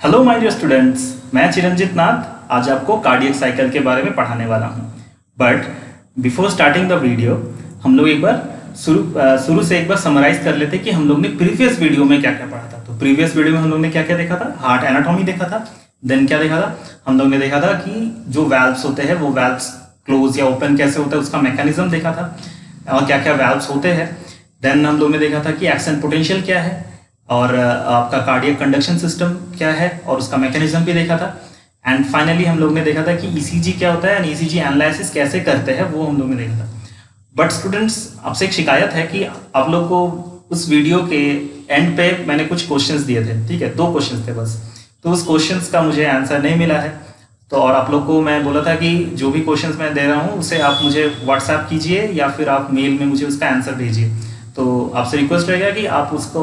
Hello my dear students, मैं चिरंजीत नाथ आज आपको कार्डियक साइकिल के बारे में पढ़ाने वाला हूं। But before starting the video हम लोग एक बार शुरू से एक बार समराइज कर लेते कि हम लोग ने प्रीवियस वीडियो में क्या क्या पढ़ा था। तो प्रीवियस वीडियो में हम लोग ने क्या क्या देखा था? हार्ट एनाटॉमी देखा था। देन क्या देखा था? हम लोग ने देखा था कि जो वैल्व्स होते हैं वो वैल्व्स क्लोज या ओपन कैसे होता है उसका मैकेनिज्म देखा था और क्या क्या वैल्व्स होते हैं। देन हम लोग ने देखा था कि एक्शन पोटेंशियल क्या है और आपका कार्डियक कंडक्शन सिस्टम क्या है और उसका मैकेनिज्म भी देखा था। एंड फाइनली हम लोग ने देखा था कि ईसीजी क्या होता है एंड ईसीजी एनालिसिस कैसे करते हैं वो हम लोग ने देखा था। बट स्टूडेंट्स, आपसे एक शिकायत है कि आप लोग को उस वीडियो के एंड पे मैंने कुछ क्वेश्चंस दिए थे, ठीक है, 2 क्वेश्चंस थे बस। तो उस क्वेश्चंस का मुझे आंसर नहीं मिला है। तो और आप लोग को मैं बोला था कि जो भी क्वेश्चंस मैं दे रहा हूँ उसे आप मुझे व्हाट्सएप कीजिए या फिर आप मेल में मुझे उसका आंसर भेजिए। तो आपसे रिक्वेस्ट रहेगा कि आप उसको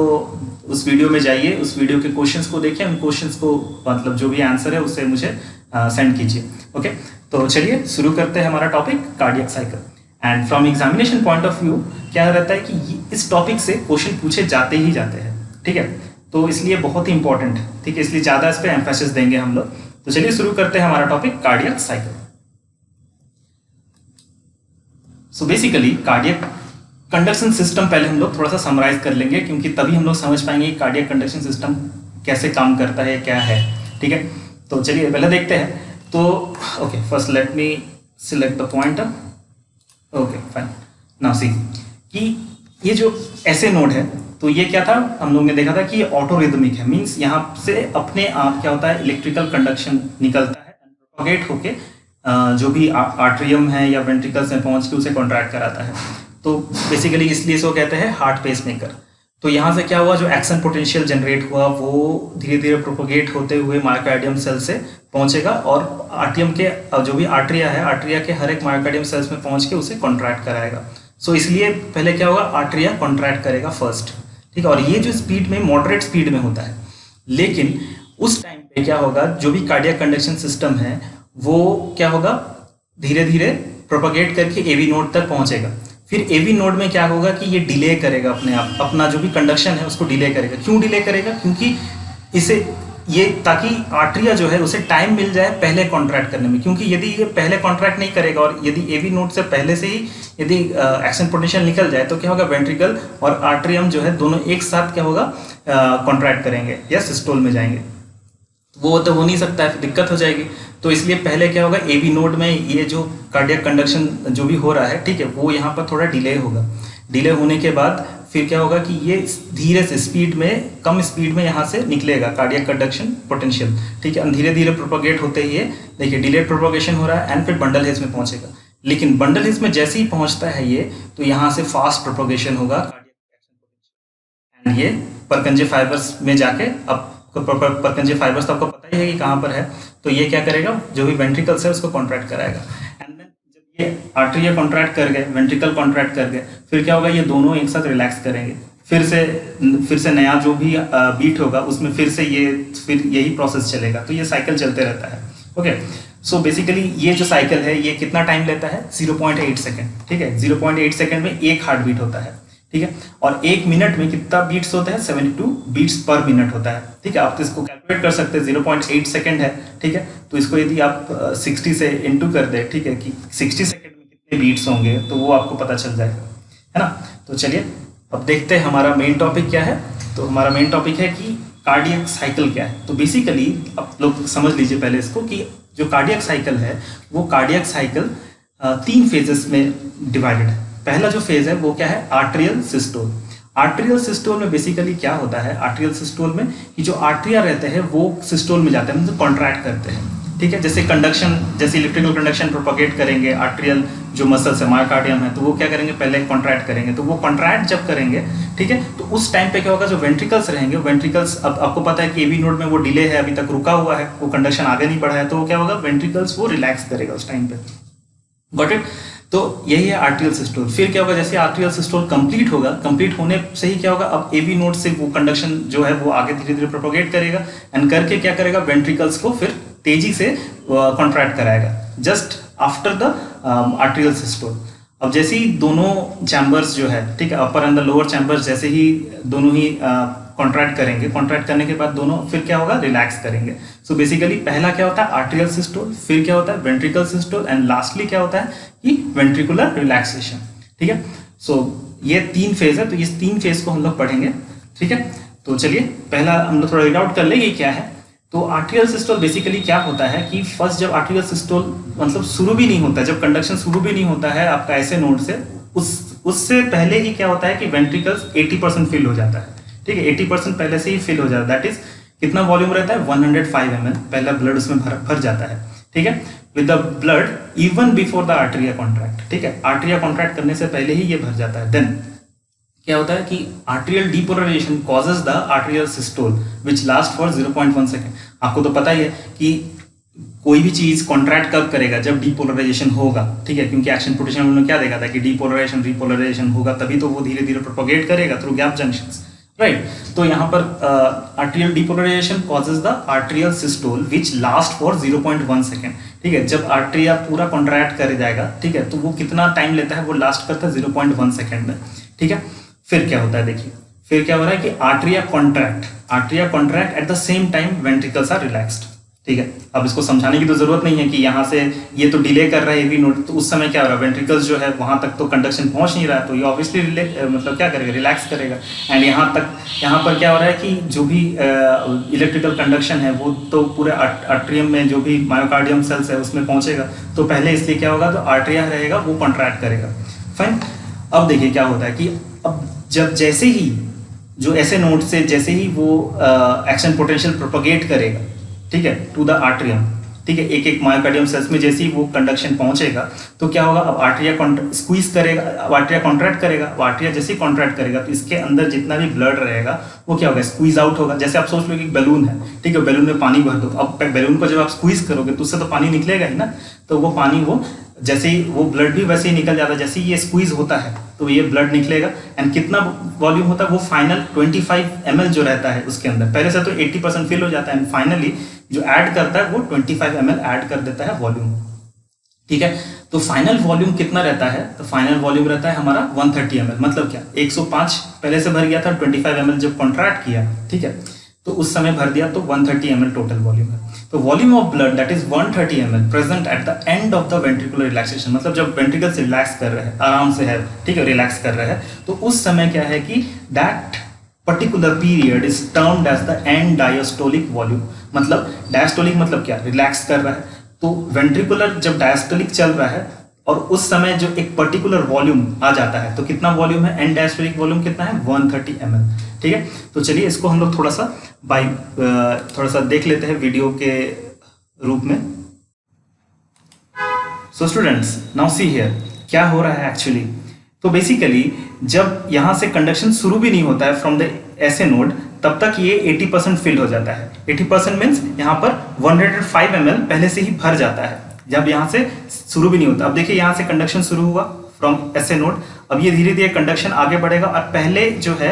उस वीडियो में जाइए, उस वीडियो के क्वेश्चंस को देखिए, उन क्वेश्चंस को मतलब जो भी आंसर है उससे मुझे सेंड कीजिए। ओके, तो चलिए शुरू करते हैं हमारा topic cardiac cycle. And from examination point of view क्या रहता है कि इस टॉपिक से क्वेश्चन पूछे जाते ही जाते हैं, ठीक है। तो इसलिए बहुत ही इंपॉर्टेंट है, ठीक है, इसलिए ज़्यादा इस पर एम्फेसिस देंगे हम लोग। तो चलिए शुरू करते हैं हमारा topic cardiac cycle. So basically cardiac conduction system पहले हम लोग थोड़ा सा समराइज कर लेंगे क्योंकि तभी हम लोग समझ पाएंगे कि कार्डियक कंडक्शन सिस्टम कैसे काम करता है, क्या है, ठीक है। तो चलिए पहले देखते हैं। तो okay, first let me select the pointer. Okay fine, now see कि ये जो ऐसे नोड है तो ये क्या था, हम लोग ने देखा था कि ये ऑटो रिदमिक है। मीन्स यहाँ से अपने आप क्या होता है, इलेक्ट्रिकल कंडक्शन निकलता है, प्रोपेगेट होके जो भी आर्ट्रियम है या वेंट्रिकल्स में पहुंच के उसे कॉन्ट्रैक्ट कराता है। तो बेसिकली इसलिए इसको कहते हैं हार्ट पेसमेकर। तो यहाँ से क्या हुआ, जो एक्शन पोटेंशियल जनरेट हुआ वो धीरे धीरे प्रोपोगेट होते हुए मायोकार्डियम सेल से पहुंचेगा और आर्टियम के जो भी आर्ट्रिया है, आर्ट्रिया के हर एक मायोकार्डियम सेल्स में पहुंच के उसे कॉन्ट्रैक्ट कराएगा। सो इसलिए पहले क्या होगा, आर्ट्रिया कॉन्ट्रैक्ट करेगा फर्स्ट, ठीक है। और ये जो स्पीड में मॉडरेट स्पीड में होता है, लेकिन उस टाइम पे क्या होगा, जो भी कार्डियक कंडक्शन सिस्टम है वो क्या होगा, धीरे धीरे प्रोपोगेट करके एवी नोड तक पहुंचेगा। फिर एवी नोड में क्या होगा कि ये डिले करेगा अपने आप, अपना जो भी कंडक्शन है उसको डिले करेगा। क्यों डिले करेगा? क्योंकि इसे ये ताकि आर्ट्रिया जो है उसे टाइम मिल जाए पहले कॉन्ट्रैक्ट करने में। क्योंकि यदि ये पहले कॉन्ट्रैक्ट नहीं करेगा और यदि एवी नोड से पहले से ही यदि एक्शन पोटेंशियल निकल जाए तो क्या होगा, वेंट्रिकल और आर्ट्रियम जो है दोनों एक साथ क्या होगा, कॉन्ट्रैक्ट करेंगे या सिस्टोल में जाएंगे। वो तो हो नहीं सकता है, दिक्कत हो जाएगी। तो इसलिए पहले क्या होगा, एवी नोड में ये जो कार्डियक कंडक्शन जो भी हो रहा है, ठीक है, वो यहाँ पर थोड़ा डिले होगा। डिले होने के बाद फिर क्या होगा कि ये धीरे से स्पीड में, कम स्पीड में यहाँ से निकलेगा कार्डियक कंडक्शन पोटेंशियल, ठीक है। धीरे धीरे प्रोपोगेट होते ही ये देखिए डिलेड प्रोपोगेशन हो रहा है एंड फिर बंडल हेज में पहुंचेगा। लेकिन बंडल हेज में जैसे ही पहुंचता है ये, तो यहाँ से फास्ट प्रोपोगेशन होगा कार्डियक एंड ये परकंजे फाइबर्स में जाके, अब परकंजे फाइबर्स तो आपको पता ही है कि कहाँ पर है। तो ये क्या करेगा, जो भी वेंट्रिकल्स है उसको कॉन्ट्रैक्ट कराएगा। एंड देन जब ये आर्टरिया कॉन्ट्रैक्ट कर गए, वेंट्रिकल कॉन्ट्रैक्ट कर गए, फिर क्या होगा, ये दोनों एक साथ रिलैक्स करेंगे। फिर से नया जो भी बीट होगा उसमें फिर यही प्रोसेस चलेगा। तो ये साइकिल चलते रहता है। ओके, सो बेसिकली ये जो साइकिल है ये कितना टाइम लेता है, 0.8 सेकेंड, ठीक है। 0.8 सेकेंड में एक हार्ट बीट होता है, ठीक है। और 1 मिनट में कितना बीट्स होते हैं, 72 बीट्स पर मिनट होता है, ठीक है। आप तो इसको कैलकुलेट कर सकते हैं, 0.8 सेकेंड है, ठीक है। तो इसको यदि आप 60 से इंटू कर दें, ठीक है, कि 60 सेकेंड में कितने बीट्स होंगे तो वो आपको पता चल जाएगा, है ना। तो चलिए अब देखते हैं हमारा मेन टॉपिक क्या है। तो हमारा मेन टॉपिक है कि कार्डियक साइकिल क्या है। तो बेसिकली आप लोग समझ लीजिए पहले इसको कि जो कार्डियक साइकिल है वो कार्डियक साइकिल 3 फेजेस में डिवाइडेड है। पहला जो फेज है वो क्या है, आर्ट्रियल सिस्टोल। आर्ट्रियल सिस्टोल में बेसिकली क्या होता है, आर्ट्रियल सिस्टोल में कि जो आर्ट्रिया रहते हैं वो सिस्टोल में जाते हैं, मतलब कॉन्ट्रैक्ट करते हैं, ठीक है। जैसे कंडक्शन, जैसे इलेक्ट्रिकल कंडक्शन प्रोपोगेट करेंगे, आर्ट्रियल जो मसल्स है, मायोकार्डियम है, तो वो क्या करेंगे, पहले कॉन्ट्रैक्ट करेंगे। तो वो कॉन्ट्रैक्ट जब करेंगे, ठीक है, तो उस टाइम पे क्या होगा, जो वेंट्रिकल्स रहेंगे, वेंट्रिकल्स, अब आपको पता है कि एवी नोड में वो डिले है, अभी तक रुका हुआ है, वो कंडक्शन आगे नहीं बढ़ा है, तो वो क्या होगा, वेंट्रिकल्स वो रिलैक्स करेगा उस टाइम पे। Got it. तो यही है आर्ट्रियल सिस्टोल। फिर क्या होगा, जैसे आर्ट्रियल सिस्टोल कंप्लीट होगा, कंप्लीट होने से ही क्या होगा, अब एवी नोड से वो कंडक्शन जो है वो आगे धीरे धीरे प्रोपोगेट करेगा एंड करके क्या करेगा, वेंट्रिकल्स को फिर तेजी से कॉन्ट्रैक्ट कराएगा just after the atrial systole. अब जैसे ही दोनों चैम्बर्स जो है, ठीक है, upper and the lower chambers जैसे ही दोनों ही कॉन्ट्रैक्ट करेंगे, कॉन्ट्रैक्ट करने के बाद दोनों फिर क्या होगा, रिलैक्स करेंगे। सो बेसिकली पहला क्या होता है, आर्ट्रियल सिस्टोल, फिर क्या होता है, वेंट्रिकल सिस्टोल, एंड लास्टली क्या होता है कि वेंट्रिकुलर रिलैक्सेशन। ठीक है, सो ये 3 फेज है, तो इस 3 फेज को हम लोग पढ़ेंगे। ठीक है, तो चलिए पहला हम लोग थोड़ा रीड आउट कर ले ये क्या है। तो आर्ट्रियल सिस्टोल बेसिकली क्या होता है कि फर्स्ट जब आर्ट्रियल सिस्टोल मतलब शुरू भी नहीं होता है, जब कंडक्शन शुरू भी नहीं होता है आपका ऐसे नोड से, उससे पहले ही क्या होता है कि वेंट्रिकल्स 80% फिल हो जाता है। ठीक है, 80% पहले से ही फिल हो जाता है। दैट इज कितना वॉल्यूम रहता है, 105 ml पहला ब्लड उसमें भर जाता है। ठीक है, with the blood even before the arteria contract. ठीक है, आर्टेरिया कॉन्ट्रैक्ट करने से पहले ही ये भर जाता है। देन क्या होता है कि arterial depolarisation causes the arterial systole which last for 0.1 second. आपको तो पता ही है कि कोई भी चीज कॉन्ट्रैक्ट कब करेगा, जब डीपोलराइजेशन होगा। ठीक है, क्योंकि एक्शन पोटेंशियल में क्या देखा था कि डीपोलराइजेशन रिपोलराइजेशन होगा तभी तो वो धीरे धीरे प्रोपोगेट करेगा थ्रू गैप जंक्शंस, राइट। तो यहाँ पर arterial depolarisation causes the arterial systole which last for 0.1 second. ठीक है, जब आर्टेरिया पूरा कॉन्ट्रैक्ट कर जाएगा, ठीक है, तो वो कितना टाइम लेता है, वो लास्ट करता है 0.1 सेकेंड में। ठीक है, फिर क्या होता है देखिए, फिर क्या हो रहा है कि atria contract at the same time ventricles are relaxed. ठीक है, अब इसको समझाने की तो जरूरत नहीं है कि यहाँ से ये तो डिले कर रहा है एवी नोड, तो उस समय क्या हो रहा है, वेंट्रिकल्स जो है वहां तक तो कंडक्शन पहुंच नहीं रहा है, तो ये ऑब्वियसली मतलब क्या करेगा, रिलैक्स करेगा। एंड यहाँ पर क्या हो रहा है कि जो भी इलेक्ट्रिकल कंडक्शन है वो तो पूरे आर्ट्रियम में जो भी मायोकार्डियम सेल्स है उसमें पहुंचेगा, तो पहले इसलिए क्या होगा, तो आर्टेरिया रहेगा वो कॉन्ट्रैक्ट करेगा। फाइन, अब देखिए क्या होता है कि अब जब जैसे ही जो ऐसे नोड से जैसे ही वो एक्शन पोटेंशियल प्रोपोगेट करेगा, ठीक है, टू द आर्ट्रियम, ठीक है, एक एक मायोकार्डियम सेल्स में जैसे ही वो कंडक्शन पहुंचेगा, तो क्या होगा, अब आर्टेरिया स्क्वीज करेगा, अब आर्टेरिया कॉन्ट्रैक्ट करेगा, अब आर्टेरिया जैसे ही कॉन्ट्रैक्ट करेगा तो इसके अंदर जितना भी ब्लड रहेगा वो क्या होगा, स्क्वीज आउट होगा। जैसे आप सोच लो कि बैलून है, ठीक है, बैलून में पानी भर दो, अब बैलून को जब आप स्क्वीज करोगे तो उससे तो पानी निकलेगा ही ना, तो वो पानी वो जैसे ही वो ब्लड भी वैसे ही निकल जाता है, जैसे ही ये स्क्वीज होता है तो ये ब्लड निकलेगा। एंड कितना वॉल्यूम होता है, वो फाइनल 25 ml जो रहता है उसके अंदर, पहले से तो 80% फिल हो जाता है, एंड फाइनली जो ऐड करता है वो 25 ml ऐड कर देता है वॉल्यूम। ठीक है, तो फाइनल वॉल्यूम कितना रहता है, तो फाइनल वॉल्यूम रहता है हमारा 130 ml। मतलब क्या, 105 पहले से भर गया था, 25 ml जब कॉन्ट्रैक्ट किया, ठीक है, तो उस समय भर दिया, तो 130 ml टोटल वॉल्यूम है। तो volume of blood that is 130 ml present at the end of the ventricular relaxation, मतलब जब वेंट्रिकल से रिलैक्स कर रहे हैं, आराम से है, ठीक है, रिलैक्स कर रहे हैं, तो उस समय क्या है कि that particular period is termed as the end diastolic volume. मतलब डायस्टोलिक मतलब क्या, रिलैक्स कर रहा है, तो वेंट्रिकुलर जब डायस्टोलिक चल रहा है और उस समय जो एक पर्टिकुलर वॉल्यूम आ जाता है, तो कितना वॉल्यूम है, एंड डायस्टोलिक वॉल्यूम कितना है, 130 ml। ठीक है, तो चलिए इसको हम लोग थोड़ा सा देख लेते हैं वीडियो के रूप में। सो स्टूडेंट्स, नाउ सी हियर क्या हो रहा है एक्चुअली। तो बेसिकली जब यहाँ से कंडक्शन शुरू भी नहीं होता है फ्रॉम द ऐसे नोड, तब तक ये 80% फिल हो जाता है। 80% मीन्स यहाँ पर 105 ml पहले से ही भर जाता है, जब यहाँ से शुरू भी नहीं होता। अब देखिए यहाँ से कंडक्शन शुरू हुआ फ्रॉम ऐसे नोड, अब ये धीरे धीरे कंडक्शन आगे बढ़ेगा और पहले जो है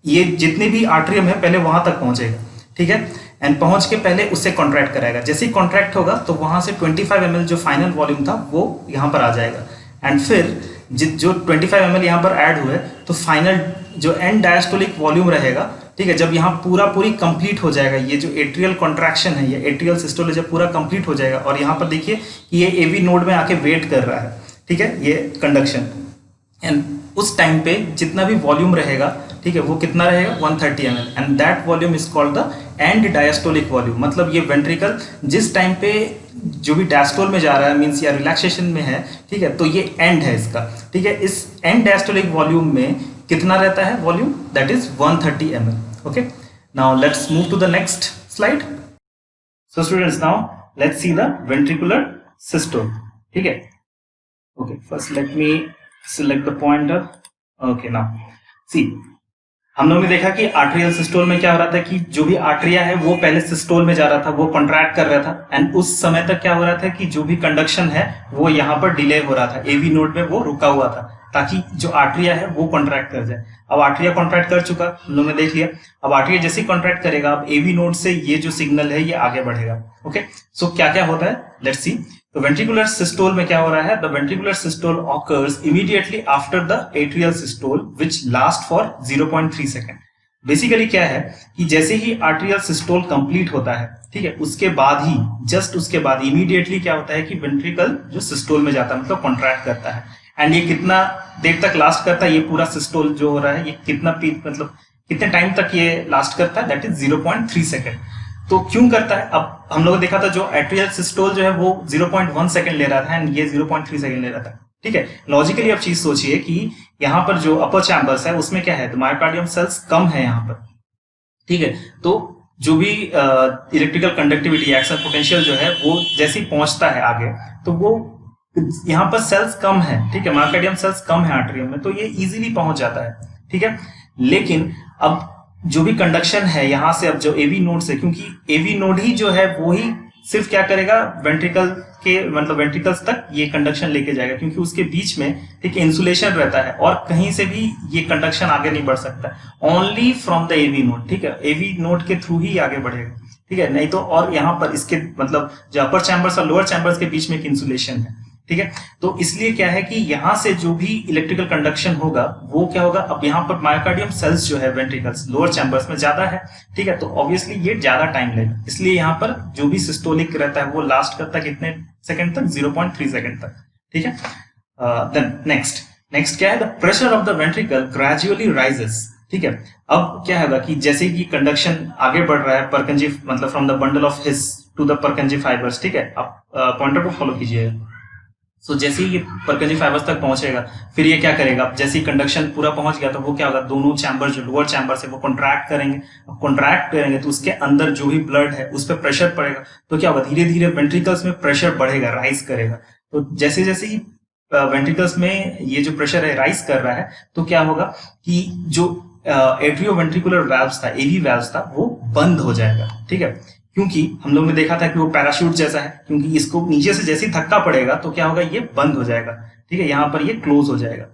ये जितने भी आर्टरियम है पहले वहां तक पहुंचेगा, ठीक है, एंड पहुंच के पहले उससे कॉन्ट्रैक्ट कराएगा। जैसे ही कॉन्ट्रैक्ट होगा तो वहां से 25 ml जो फाइनल वॉल्यूम था वो यहाँ पर आ जाएगा, एंड फिर जो 25 ml यहाँ पर ऐड हुए तो फाइनल जो एंड डायस्टोलिक वॉल्यूम रहेगा, ठीक है, जब यहाँ पूरी कंप्लीट हो जाएगा, ये जो एट्रियल कॉन्ट्रैक्शन है, ये एट्रियल सिस्टोल जब पूरा कंप्लीट हो जाएगा, और यहाँ पर देखिए कि ये एवी नोड में आके वेट कर रहा है, ठीक है, ये कंडक्शन, एंड उस टाइम पे जितना भी वॉल्यूम रहेगा, ठीक है, वो कितना रहेगा, 130 ml, and that volume is called the end diastolic volume. मतलब ये वेंट्रिकल जिस टाइम पे जो भी डायस्टोल में जा रहा है, मींस या रिलैक्सेशन में है, ठीक है, तो ये एंड है इसका, ठीक है, इस एंड डायस्टोलिक वॉल्यूम में कितना रहता है volume, that is 130 ml। Okay, now let's move to the next slide. So students, now let's see the ventricular systole, ठीक है। Okay, first let me select the pointer. Okay, now see, हम लोगों ने देखा कि आर्टेरियल सिस्टोल में क्या हो रहा था कि जो भी आर्टेरिया है वो पहले सिस्टोल में जा रहा था, वो कॉन्ट्रैक्ट कर रहा था, एंड उस समय तक क्या हो रहा था कि जो भी कंडक्शन है वो यहाँ पर डिले हो रहा था, एवी नोड में वो रुका हुआ था ताकि जो आर्टेरिया है वो कॉन्ट्रैक्ट कर जाए। अब आर्टेरिया कॉन्ट्रैक्ट कर चुका, हम लोगों ने देख लिया। अब आर्टेरिया जैसे ही कॉन्ट्रैक्ट करेगा, अब एवी नोड से ये जो सिग्नल है ये आगे बढ़ेगा। ओके, सो क्या क्या होता है, लेट्स सी। तो वेंट्रिकुलर सिस्टोल में क्या हो रहा है, the ventricular systole occurs immediately after the atrial systole which last for 0.3 second. Basically क्या है कि जैसे ही आर्टेरियल सिस्टोल कंप्लीट होता है, ठीक है, उसके बाद ही जस्ट उसके बाद इमीडिएटली क्या होता है कि वेंट्रिकल जो सिस्टोल में जाता है, मतलब कॉन्ट्रैक्ट करता है। एंड ये कितना देर तक लास्ट करता है, ये पूरा सिस्टोल जो हो रहा है ये कितना मतलब कितने टाइम तक ये लास्ट करता है, दैट इज 0.3 सेकेंड। तो क्यों करता है? अब हम लोगों ने देखा था जो एट्रियल सिस्टोल जो है वो 0.1 सेकेंड ले रहा था एंड ये 0.3 सेकेंड ले रहा था, ठीक है। लॉजिकली अब चीज सोचिए कि यहाँ पर जो अपर चैम्बर्स है उसमें क्या है, तो मायोकार्डियम सेल्स कम है यहाँ पर, ठीक है। तो जो भी इलेक्ट्रिकल कंडक्टिविटी एक्शन पोटेंशियल जो है वो जैसे ही पहुंचता है आगे, तो वो यहाँ पर सेल्स कम है, ठीक है, मायोकार्डियम सेल्स कम है आर्टरियम में, तो ये इजीली पहुंच जाता है, ठीक है। लेकिन अब जो भी कंडक्शन है यहाँ से, अब जो एवी नोड से, क्योंकि एवी नोड ही जो है वो ही सिर्फ क्या करेगा, वेंट्रिकल के मतलब वेंट्रिकल्स तक ये कंडक्शन लेके जाएगा, क्योंकि उसके बीच में एक इंसुलेशन रहता है और कहीं से भी ये कंडक्शन आगे नहीं बढ़ सकता, only from the AV node, ठीक है, एवी नोड के थ्रू ही आगे बढ़ेगा, ठीक है। नहीं तो और यहाँ पर इसके मतलब जो अपर चैम्बर्स और लोअर चैम्बर्स के बीच में एक इंसुलेशन है, ठीक है। तो इसलिए क्या है कि यहां से जो भी इलेक्ट्रिकल कंडक्शन होगा वो क्या होगा, अब यहाँ पर मायोकार्डियम सेल्स जो है वेंट्रिकल्स लोअर चैम्बर्स में ज्यादा है, ठीक है, तो ऑब्वियसली ये ज्यादा टाइम लेगा, इसलिए यहाँ पर जो भी सिस्टोलिक रहता है वो लास्ट करता है कितने सेकंड तक, 0.3 सेकंड तक, ठीक है। देन नेक्स्ट क्या है, the pressure of the ventricle gradually rises, ठीक है। अब क्या होगा कि जैसे कि कंडक्शन आगे बढ़ रहा है परकंजी मतलब from the bundle of His to the Purkinje fibres, ठीक है, अब पॉइंटर को फॉलो कीजिए। सो जैसे ही ये परकंजी फाइबर्स तक पहुंचेगा, फिर ये क्या करेगा, जैसे ही कंडक्शन पूरा पहुंच गया तो वो क्या होगा, दोनों चैम्बर जो लोअर चैम्बर है वो कॉन्ट्रैक्ट करेंगे, कॉन्ट्रैक्ट करेंगे तो उसके अंदर जो भी ब्लड है उस पर प्रेशर पड़ेगा, तो क्या होगा, धीरे धीरे वेंट्रिकल्स में प्रेशर बढ़ेगा, राइज करेगा। तो जैसे जैसे ही वेंट्रिकल्स में ये जो प्रेशर है राइज कर रहा है, तो क्या होगा कि जो एट्रियोवेंट्रिकुलर वाल्व्स था, एवी वाल्व्स था, वो बंद हो जाएगा, ठीक है। क्योंकि हम लोग ने देखा था कि वो पैराशूट जैसा है, क्योंकि इसको नीचे से जैसे ही धक्का पड़ेगा तो क्या होगा, ये बंद हो जाएगा, ठीक है, यहाँ पर ये क्लोज हो जाएगा,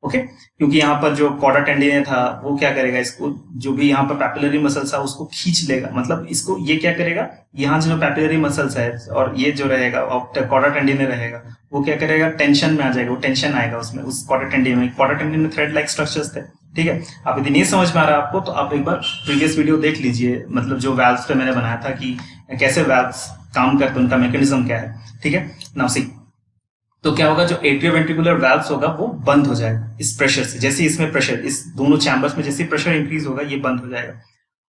ओके। क्योंकि यहाँ पर जो कॉर्डा टेंडिने था वो क्या करेगा, इसको जो भी यहाँ पर पैपिलरी मसल्स था उसको खींच लेगा, मतलब इसको ये क्या करेगा, यहाँ जो पैपिलरी मसल्स है और ये जो रहेगा कॉर्डा टेंडिने रहेगा, वो क्या करेगा, टेंशन में आ जाएगा, वो टेंशन आएगा उसमें, उस कॉर्डा टेंडिने में थ्रेड लाइक स्ट्रक्चर्स थे, ठीक है। आप यदि नहीं समझ में आ रहा आपको तो आप एक बार प्रीवियस वीडियो देख लीजिए, मतलब जो वाल्व्स पे मैंने बनाया था कि कैसे वाल्व्स काम करते हैं, उनका मैकेनिज्म क्या है, ठीक है। नाउ सी, तो क्या होगा, जो एट्रियोवेंट्रिकुलर वाल्व्स होगा वो बंद हो जाएगा इस प्रेशर से, जैसे इसमें प्रेशर, इस दोनों चैम्बर्स में जैसे प्रेशर इंक्रीज होगा ये बंद हो जाएगा।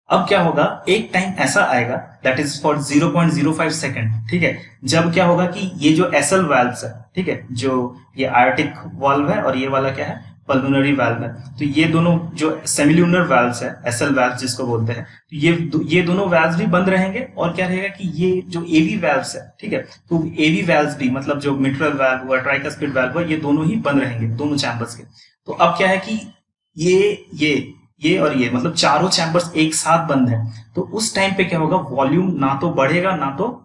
अब क्या होगा, एक टाइम ऐसा आएगा दैट इज फॉर 0.05 सेकेंड, ठीक है, जब क्या होगा कि ये जो एसएल वाल्व्स है, ठीक है, जो ये आयोटिक वाल्व है और ये वाला क्या है, पल्मोनरी वाल्व है, तो ये दोनों जो सेमिल्यूनर वाल्व्स है, एसएल वाल्व जिसको बोलते हैं, तो ये दोनों वाल्व्स भी बंद रहेंगे, और क्या रहेगा कि ये जो एवी वाल्व्स है, ठीक है, तो एवी वाल्व्स भी मतलब जो मिट्रल वाल्व हुआ, ट्राइकस्पिड वाल्व हुआ, ये दोनों ही बंद रहेंगे, दोनों चैम्बर्स के। तो अब क्या है कि ये और ये मतलब चारों चैम्बर्स एक साथ बंद है, तो उस टाइम पे क्या होगा, वॉल्यूम ना तो बढ़ेगा ना तो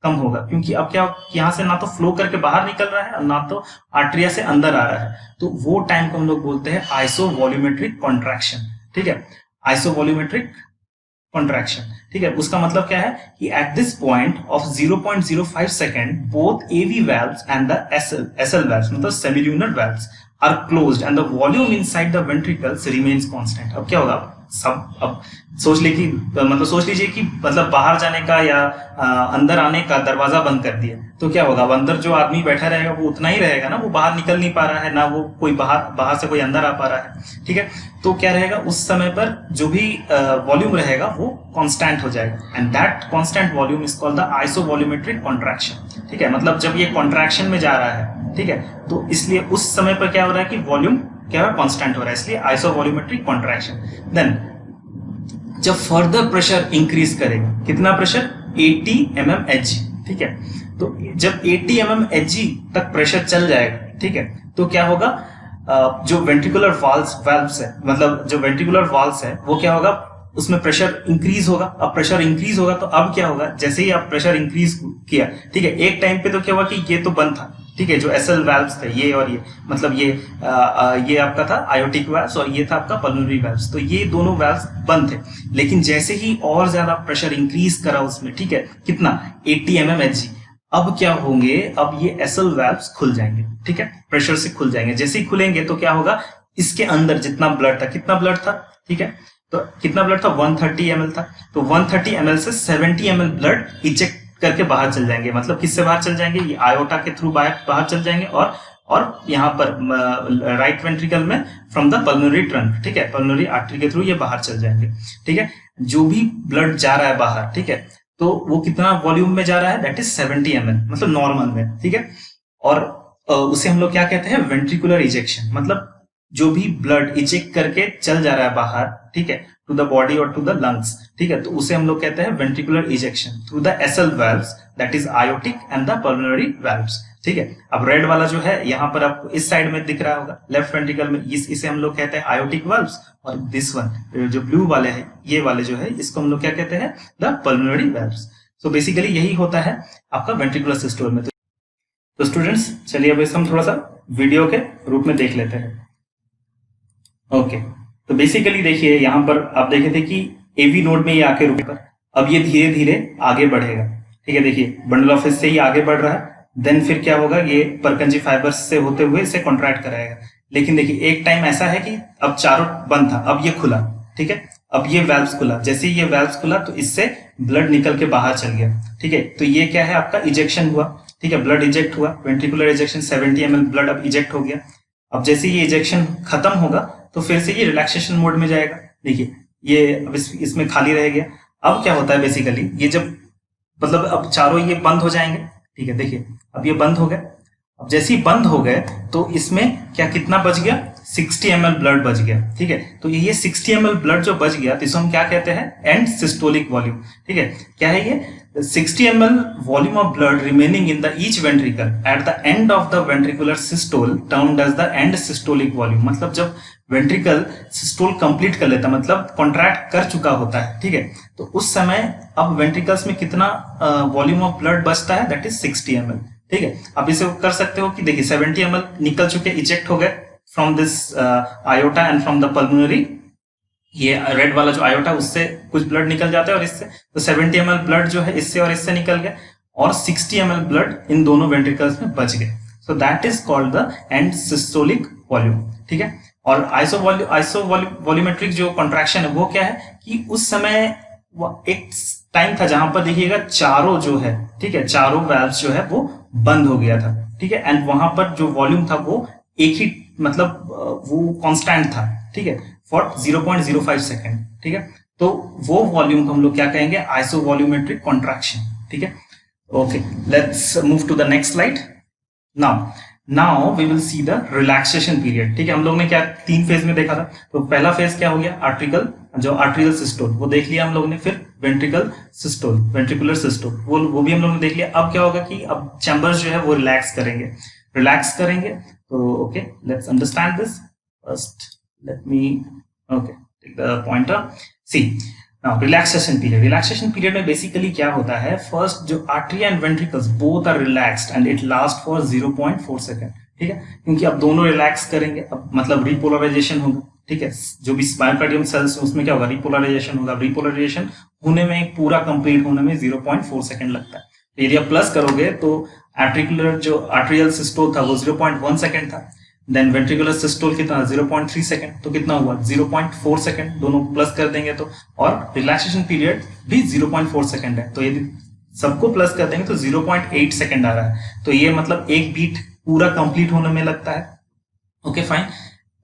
कम होगा, क्योंकि अब क्या यहाँ से ना तो फ्लो करके बाहर निकल रहा है और ना तो आर्टरिया से अंदर आ रहा है, तो वो टाइम को हम लोग बोलते हैं आइसोवॉल्यूमेट्रिक कॉन्ट्रैक्शन, ठीक है, आइसोवॉल्यूमेट्रिक कॉन्ट्रैक्शन, ठीक है। उसका मतलब क्या है कि at this point of 0.05 second both AV valves and the SL valves मतलब semilunar valves are closed and the volume inside the ventricles remains constant. अब क्या होगा, सब अब सोच लीजिए कि मतलब बाहर जाने का या अंदर आने का दरवाजा बंद कर दिया, तो क्या होगा, अंदर जो आदमी बैठा रहेगा वो उतना ही रहेगा ना, वो बाहर निकल नहीं पा रहा है ना, वो कोई बाहर से कोई अंदर आ पा रहा है, ठीक है। तो क्या रहेगा, उस समय पर जो भी वॉल्यूम रहेगा वो कांस्टेंट हो जाएगा, and that constant volume is called the isovolumetric contraction, ठीक है। मतलब जब ये कॉन्ट्रैक्शन में जा रहा है, ठीक है, तो इसलिए उस समय पर क्या हो रहा है कि वॉल्यूम क्या है, कांस्टेंट हो रहा है, इसलिए आइसोवॉल्यूमेट्रिक कॉन्ट्रैक्शन। देन जब फर्दर प्रेशर इंक्रीज करेगा, कितना प्रेशर, 80 mm Hg, ठीक है, तो जब 80 mm Hg तक प्रेशर चल जाएगा, ठीक है, तो क्या होगा, जो वेंट्रिकुलर वाल्व्स है मतलब जो वेंट्रिकुलर वाल्व्स है वो क्या होगा, उसमें प्रेशर इंक्रीज होगा। अब प्रेशर इंक्रीज होगा तो अब क्या होगा, जैसे ही आप प्रेशर इंक्रीज किया, ठीक है, एक टाइम पे तो क्या हुआ कि ये तो बंद था, ठीक है, जो एसएल वाल्व्स थे ये और ये मतलब ये आपका था आयोटिक वाल्व्स और ये था आपका पल्मोनरी वाल्व्स, तो ये दोनों वाल्व्स बंद थे। लेकिन जैसे ही और ज्यादा प्रेशर इंक्रीज करा उसमें, ठीक है, कितना 80 mm Hg, अब क्या होंगे, अब ये एसएल वाल्व्स खुल जाएंगे, ठीक है, प्रेशर से खुल जाएंगे। जैसे ही खुलेंगे तो क्या होगा, इसके अंदर जितना ब्लड था, कितना ब्लड था, ठीक है, तो कितना ब्लड था, 130 ml था। तो 130 ml से 70 ml ब्लड इजेक्ट करके बाहर चल जाएंगे। मतलब किससे बाहर चल जाएंगे, ये आयोटा के थ्रू बाहर चल जाएंगे, और यहाँ पर राइट वेंट्रिकल में फ्रॉम द पल्मोनरी ट्रंक, ठीक है, पल्मोनरी आर्टरी के थ्रू ये बाहर चल जाएंगे। ठीक है, जो भी ब्लड जा रहा है बाहर, ठीक है, तो वो कितना वॉल्यूम में जा रहा है, दैट इज 70 ml, मतलब नॉर्मल में। ठीक है, और उसे हम लोग क्या कहते हैं, वेंट्रिकुलर इजेक्शन। मतलब जो भी ब्लड इजेक्ट करके चल जा रहा है बाहर, ठीक है, टू द बॉडी और टू द लंग्स, ठीक है, तो उसे हम लोग कहते हैं ventricular ejection through the SL valves, that is aortic and the pulmonary valves. ठीक है, अब रेड वाला जो है यहाँ पर आपको इस साइड में दिख रहा होगा, लेफ्ट वेंट्रिकल में, इसे हम लोग कहते हैं आयोटिक वाल्व्स, और दिस वन जो ब्लू वाले हैं, ये वाले जो है, इसको हम लोग क्या कहते हैं, the pulmonary valves. So basically यही होता है आपका वेंट्रिकुलर सिस्टोल में। तो स्टूडेंट्स चलिए अब इसको हम थोड़ा सा वीडियो के रूप में देख लेते हैं। ओके, तो बेसिकली देखिए यहाँ पर आप देखे थे कि एवी नोड में ये आके रुके पर, अब ये धीरे धीरे आगे बढ़ेगा। ठीक है, देखिए बंडल ऑफ से ही आगे बढ़ रहा है, देन फिर क्या होगा, ये परकंजी फाइबर्स से होते हुए इसे कॉन्ट्रैक्ट कराएगा। लेकिन देखिए एक टाइम ऐसा है कि अब चारों बंद था, अब ये खुला। ठीक है, अब ये वाल्व्स खुला, जैसे ये वाल्व्स खुला तो इससे ब्लड निकल के बाहर चल गया। ठीक है, तो ये क्या है, आपका इजेक्शन हुआ। ठीक है, ब्लड इजेक्ट हुआ, वेंट्रिकुलर इजेक्शन, 70 ml ब्लड अब इजेक्ट हो गया। अब जैसे ये इजेक्शन खत्म होगा तो फिर से ये रिलैक्सेशन मोड में जाएगा। देखिए ये अब इसमें खाली रह गया। अब क्या होता है बेसिकली, ये जब मतलब अब चारों ये बंद हो जाएंगे। ठीक है, देखिए अब ये बंद हो गए। अब जैसे ही बंद हो गए तो इसमें क्या कितना बच गया, 60 ml ब्लड बच गया। ठीक है, तो ये 60 ml ब्लड जो बच गया तो इसको हम क्या कहते हैं, एंड सिस्टोलिक वॉल्यूम। ठीक है, क्या है ये, 60 ml volume of blood remaining in the each ventricle at the end of the ventricular systole termed as the end systolic volume। मतलब जब वेंट्रिकल सिस्टोल कंप्लीट कर लेता, मतलब कॉन्ट्रैक्ट कर चुका होता है। ठीक है, तो उस समय अब वेंट्रिकल्स में कितना वॉल्यूम ऑफ ब्लड बचता है, दैट इज 60 ml। ठीक है, अब इसे कर सकते हो कि देखिए 70 ml निकल चुके, इजेक्ट हो गए from this iota and from the pulmonary. ये रेड वाला जो आयोटा उससे कुछ ब्लड निकल जाता है और इससे, तो 70 ml ब्लड जो है इससे और इससे निकल गया, और 60 ml ब्लड इन दोनों वेंट्रिकल्स में बच गए। So that is called the end systolic volume. ठीक है, और आइसोवॉल्यूमेट्रिक जो कॉन्ट्रैक्शन है वो क्या है कि उस समय एक टाइम था जहां पर देखिएगा चारों जो है, ठीक है, चारों वाल्व्स जो है वो बंद हो गया था। ठीक है, एंड वहां पर जो वॉल्यूम था वो एक ही, मतलब वो कांस्टेंट था। ठीक है, फॉर 0.05 सेकेंड। ठीक है, तो वो वॉल्यूम को हम लोग क्या कहेंगे, आइसोवॉल्यूमेट्रिक कॉन्ट्रैक्शन। ठीक है, okay, let's move to the next slide. Now we will see the relaxation period. ठीक है, हम लोग ने क्या 3 फेज में देखा था। तो पहला फेज क्या हो गया, आर्ट्रियल सिस्टोल, वो देख लिया हम लोग ने। फिर वेंट्रिकल सिस्टोल, वेंट्रिकुलर सिस्टोल, वो भी हम लोग ने देख लिया। अब क्या होगा कि अब चैम्बर्स जो है वो रिलैक्स करेंगे। तो okay, let's understand this first. Let me take the pointer. See now relaxation period में basically क्या होता है, first जो artery and ventricles both are relaxed and it lasts for 0.4 second। ठीक है, क्योंकि अब दोनों रिलैक्स करेंगे, अब मतलब रिपोलराइजेशन होगा। ठीक है, जो भी मायोकार्डियम सेल्स उसमें क्या होगा, रिपोलराइजेशन होगा। रिपोलराइजेशन होने में पूरा कंप्लीट होने में 0.4 सेकंड लगता है। यदि आप प्लस करोगे तो आर्ट्रियल सिस्टोल था वो 0.1 सेकंड था, देन वेंट्रिकुलर सिस्टोल कितना, 0.3 सेकंड, तो कितना हुआ 0.4 सेकंड, दोनों प्लस कर देंगे तो, और रिलैक्सेशन पीरियड भी 0.4 सेकंड है। तो यदि सबको प्लस कर देंगे तो 0.8 सेकंड आ रहा है। तो ये मतलब एक बीट पूरा कंप्लीट होने में लगता है। Okay fine,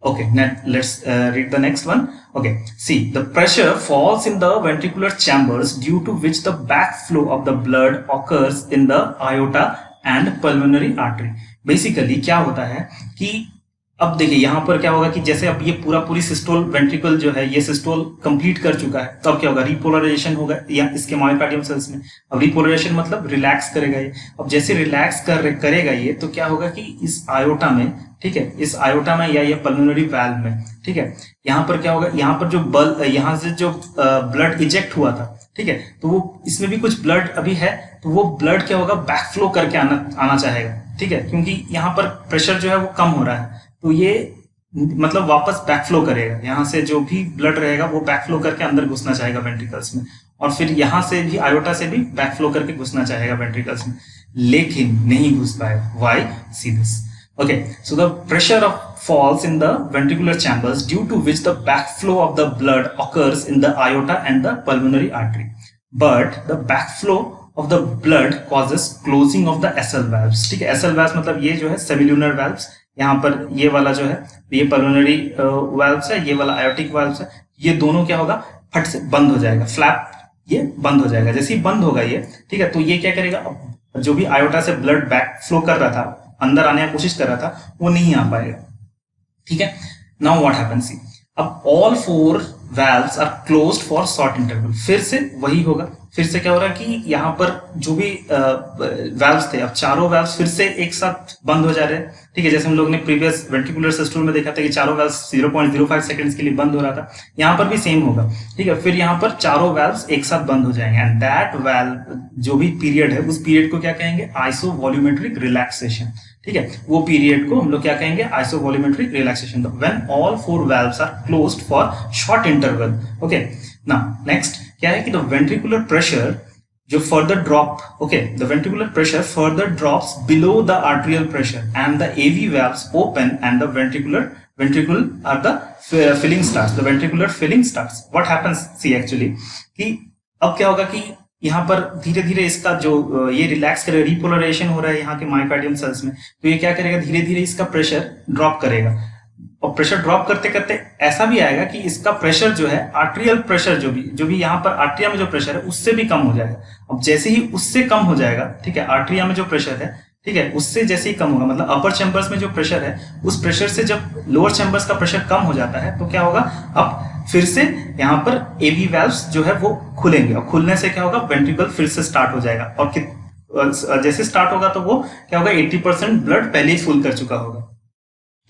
okay, let's read the next one. Okay, see, the pressure falls in the ventricular chambers due to which the backflow of the blood occurs in the aorta and pulmonary artery। Basically क्या होता है कि अब देखिए यहाँ पर क्या होगा कि जैसे अब ये पूरी सिस्टोल वेंट्रिकल जो है ये सिस्टोल कंप्लीट कर चुका है, तो अब क्या होगा, रिपोलराइजेशन होगा या इसके मायोकार्डियम सेल्स में। अब रिपोलराइजेशन मतलब रिलैक्स करेगा ये। अब जैसे रिलैक्स करेगा ये, तो क्या होगा कि इस आयोटा में, ठीक है, इस आयोटा में या ये पल्मोनरी वाल्व में, ठीक है, यहाँ पर क्या होगा, यहाँ पर जो यहाँ से जो ब्लड इजेक्ट हुआ था, ठीक है, तो वो इसमें भी कुछ ब्लड अभी है, तो वो ब्लड क्या होगा, बैकफ्लो करके आना चाहेगा। ठीक है, क्योंकि यहाँ पर प्रेशर जो है वो कम हो रहा है, तो ये मतलब वापस बैकफ्लो करेगा। यहाँ से जो भी ब्लड रहेगा वो बैकफ्लो करके अंदर घुसना चाहेगा वेंट्रिकल्स में, और फिर यहाँ से भी आयोटा से भी बैकफ्लो करके घुसना चाहेगा वेंट्रिकल्स में, लेकिन नहीं घुस पाएगा। Why, see this. Okay, so the pressure of falls in the ventricular chambers due to which the backflow of the blood occurs in the aorta and the pulmonary artery. But the backflow of the blood causes closing of the SL valves. ठीक है, SL valves मतलब ये जो है semilunar valves, यहाँ पर ये वाला जो है ये पल्मोनरी valves है, ये वाला aortic valves है, ये दोनों क्या होगा, फट से बंद हो जाएगा, फ्लैप ये बंद हो जाएगा। जैसे ही बंद होगा ये, ठीक है, तो ये क्या करेगा, जो भी आयोटा से ब्लड बैक फ्लो कर रहा था, अंदर आने की कोशिश कर रहा था, वो नहीं आ पाएगा। ठीक है, नाउ व्हाट हैपेंस, सी अब all 4 valves are closed for short interval. फिर से वही होगा, फिर से क्या हो रहा है कि यहाँ पर जो भी valves थे, अब चारों valves फिर से एक साथ बंद हो जा रहे हैं। ठीक है, जैसे हम लोग ने प्रीवियस वेंट्रिकुलर सिस्टम में देखा था कि चारों valves 0.05 सेकंड्स के लिए बंद हो रहा था, यहाँ पर भी सेम होगा। ठीक है, फिर यहाँ पर चारों valves एक साथ बंद हो जाएंगे एंड दैट valve जो भी पीरियड है, उस पीरियड को क्या कहेंगे, आइसोवॉल्यूमेट्रिक रिलैक्सेशन। ठीक है, वो पीरियड को हम लोग क्या कहेंगे, isovolumetric relaxation, when all 4 valves are closed for short interval. Okay, now next क्या है कि द वेंट्रिकुलर प्रेशर जो further drop, okay, the ventricular pressure further drops below the arterial pressure and the AV valves open and the ventricle are the filling starts, the ventricular filling starts. What happens, see actually कि अब क्या होगा कि यहाँ पर धीरे धीरे इसका जो ये रिलैक्स करेगा, रिपोलराइजेशन हो रहा है यहाँ के मायोकार्डियम सेल्स में, तो ये क्या करेगा, धीरे धीरे इसका प्रेशर ड्रॉप करेगा। और प्रेशर ड्रॉप करते करते ऐसा भी आएगा कि इसका प्रेशर जो है, आर्टेरियल प्रेशर जो भी यहाँ पर आर्टेरिया में जो प्रेशर है उससे भी कम हो जाएगा। अब जैसे ही उससे कम हो जाएगा, ठीक है, आर्टेरिया में जो प्रेशर है, ठीक है, उससे जैसे ही कम होगा, मतलब अपर चैम्बर्स में जो प्रेशर है, उस प्रेशर से जब लोअर चैम्बर्स का प्रेशर कम हो जाता है, तो क्या होगा, अब फिर से यहाँ पर AV valves जो है वो खुलेंगे, और खुलने से क्या होगा, वेंट्रिकल फिर से स्टार्ट हो जाएगा। और जैसे स्टार्ट होगा तो वो क्या होगा, 80% ब्लड पहले ही फुल कर चुका होगा।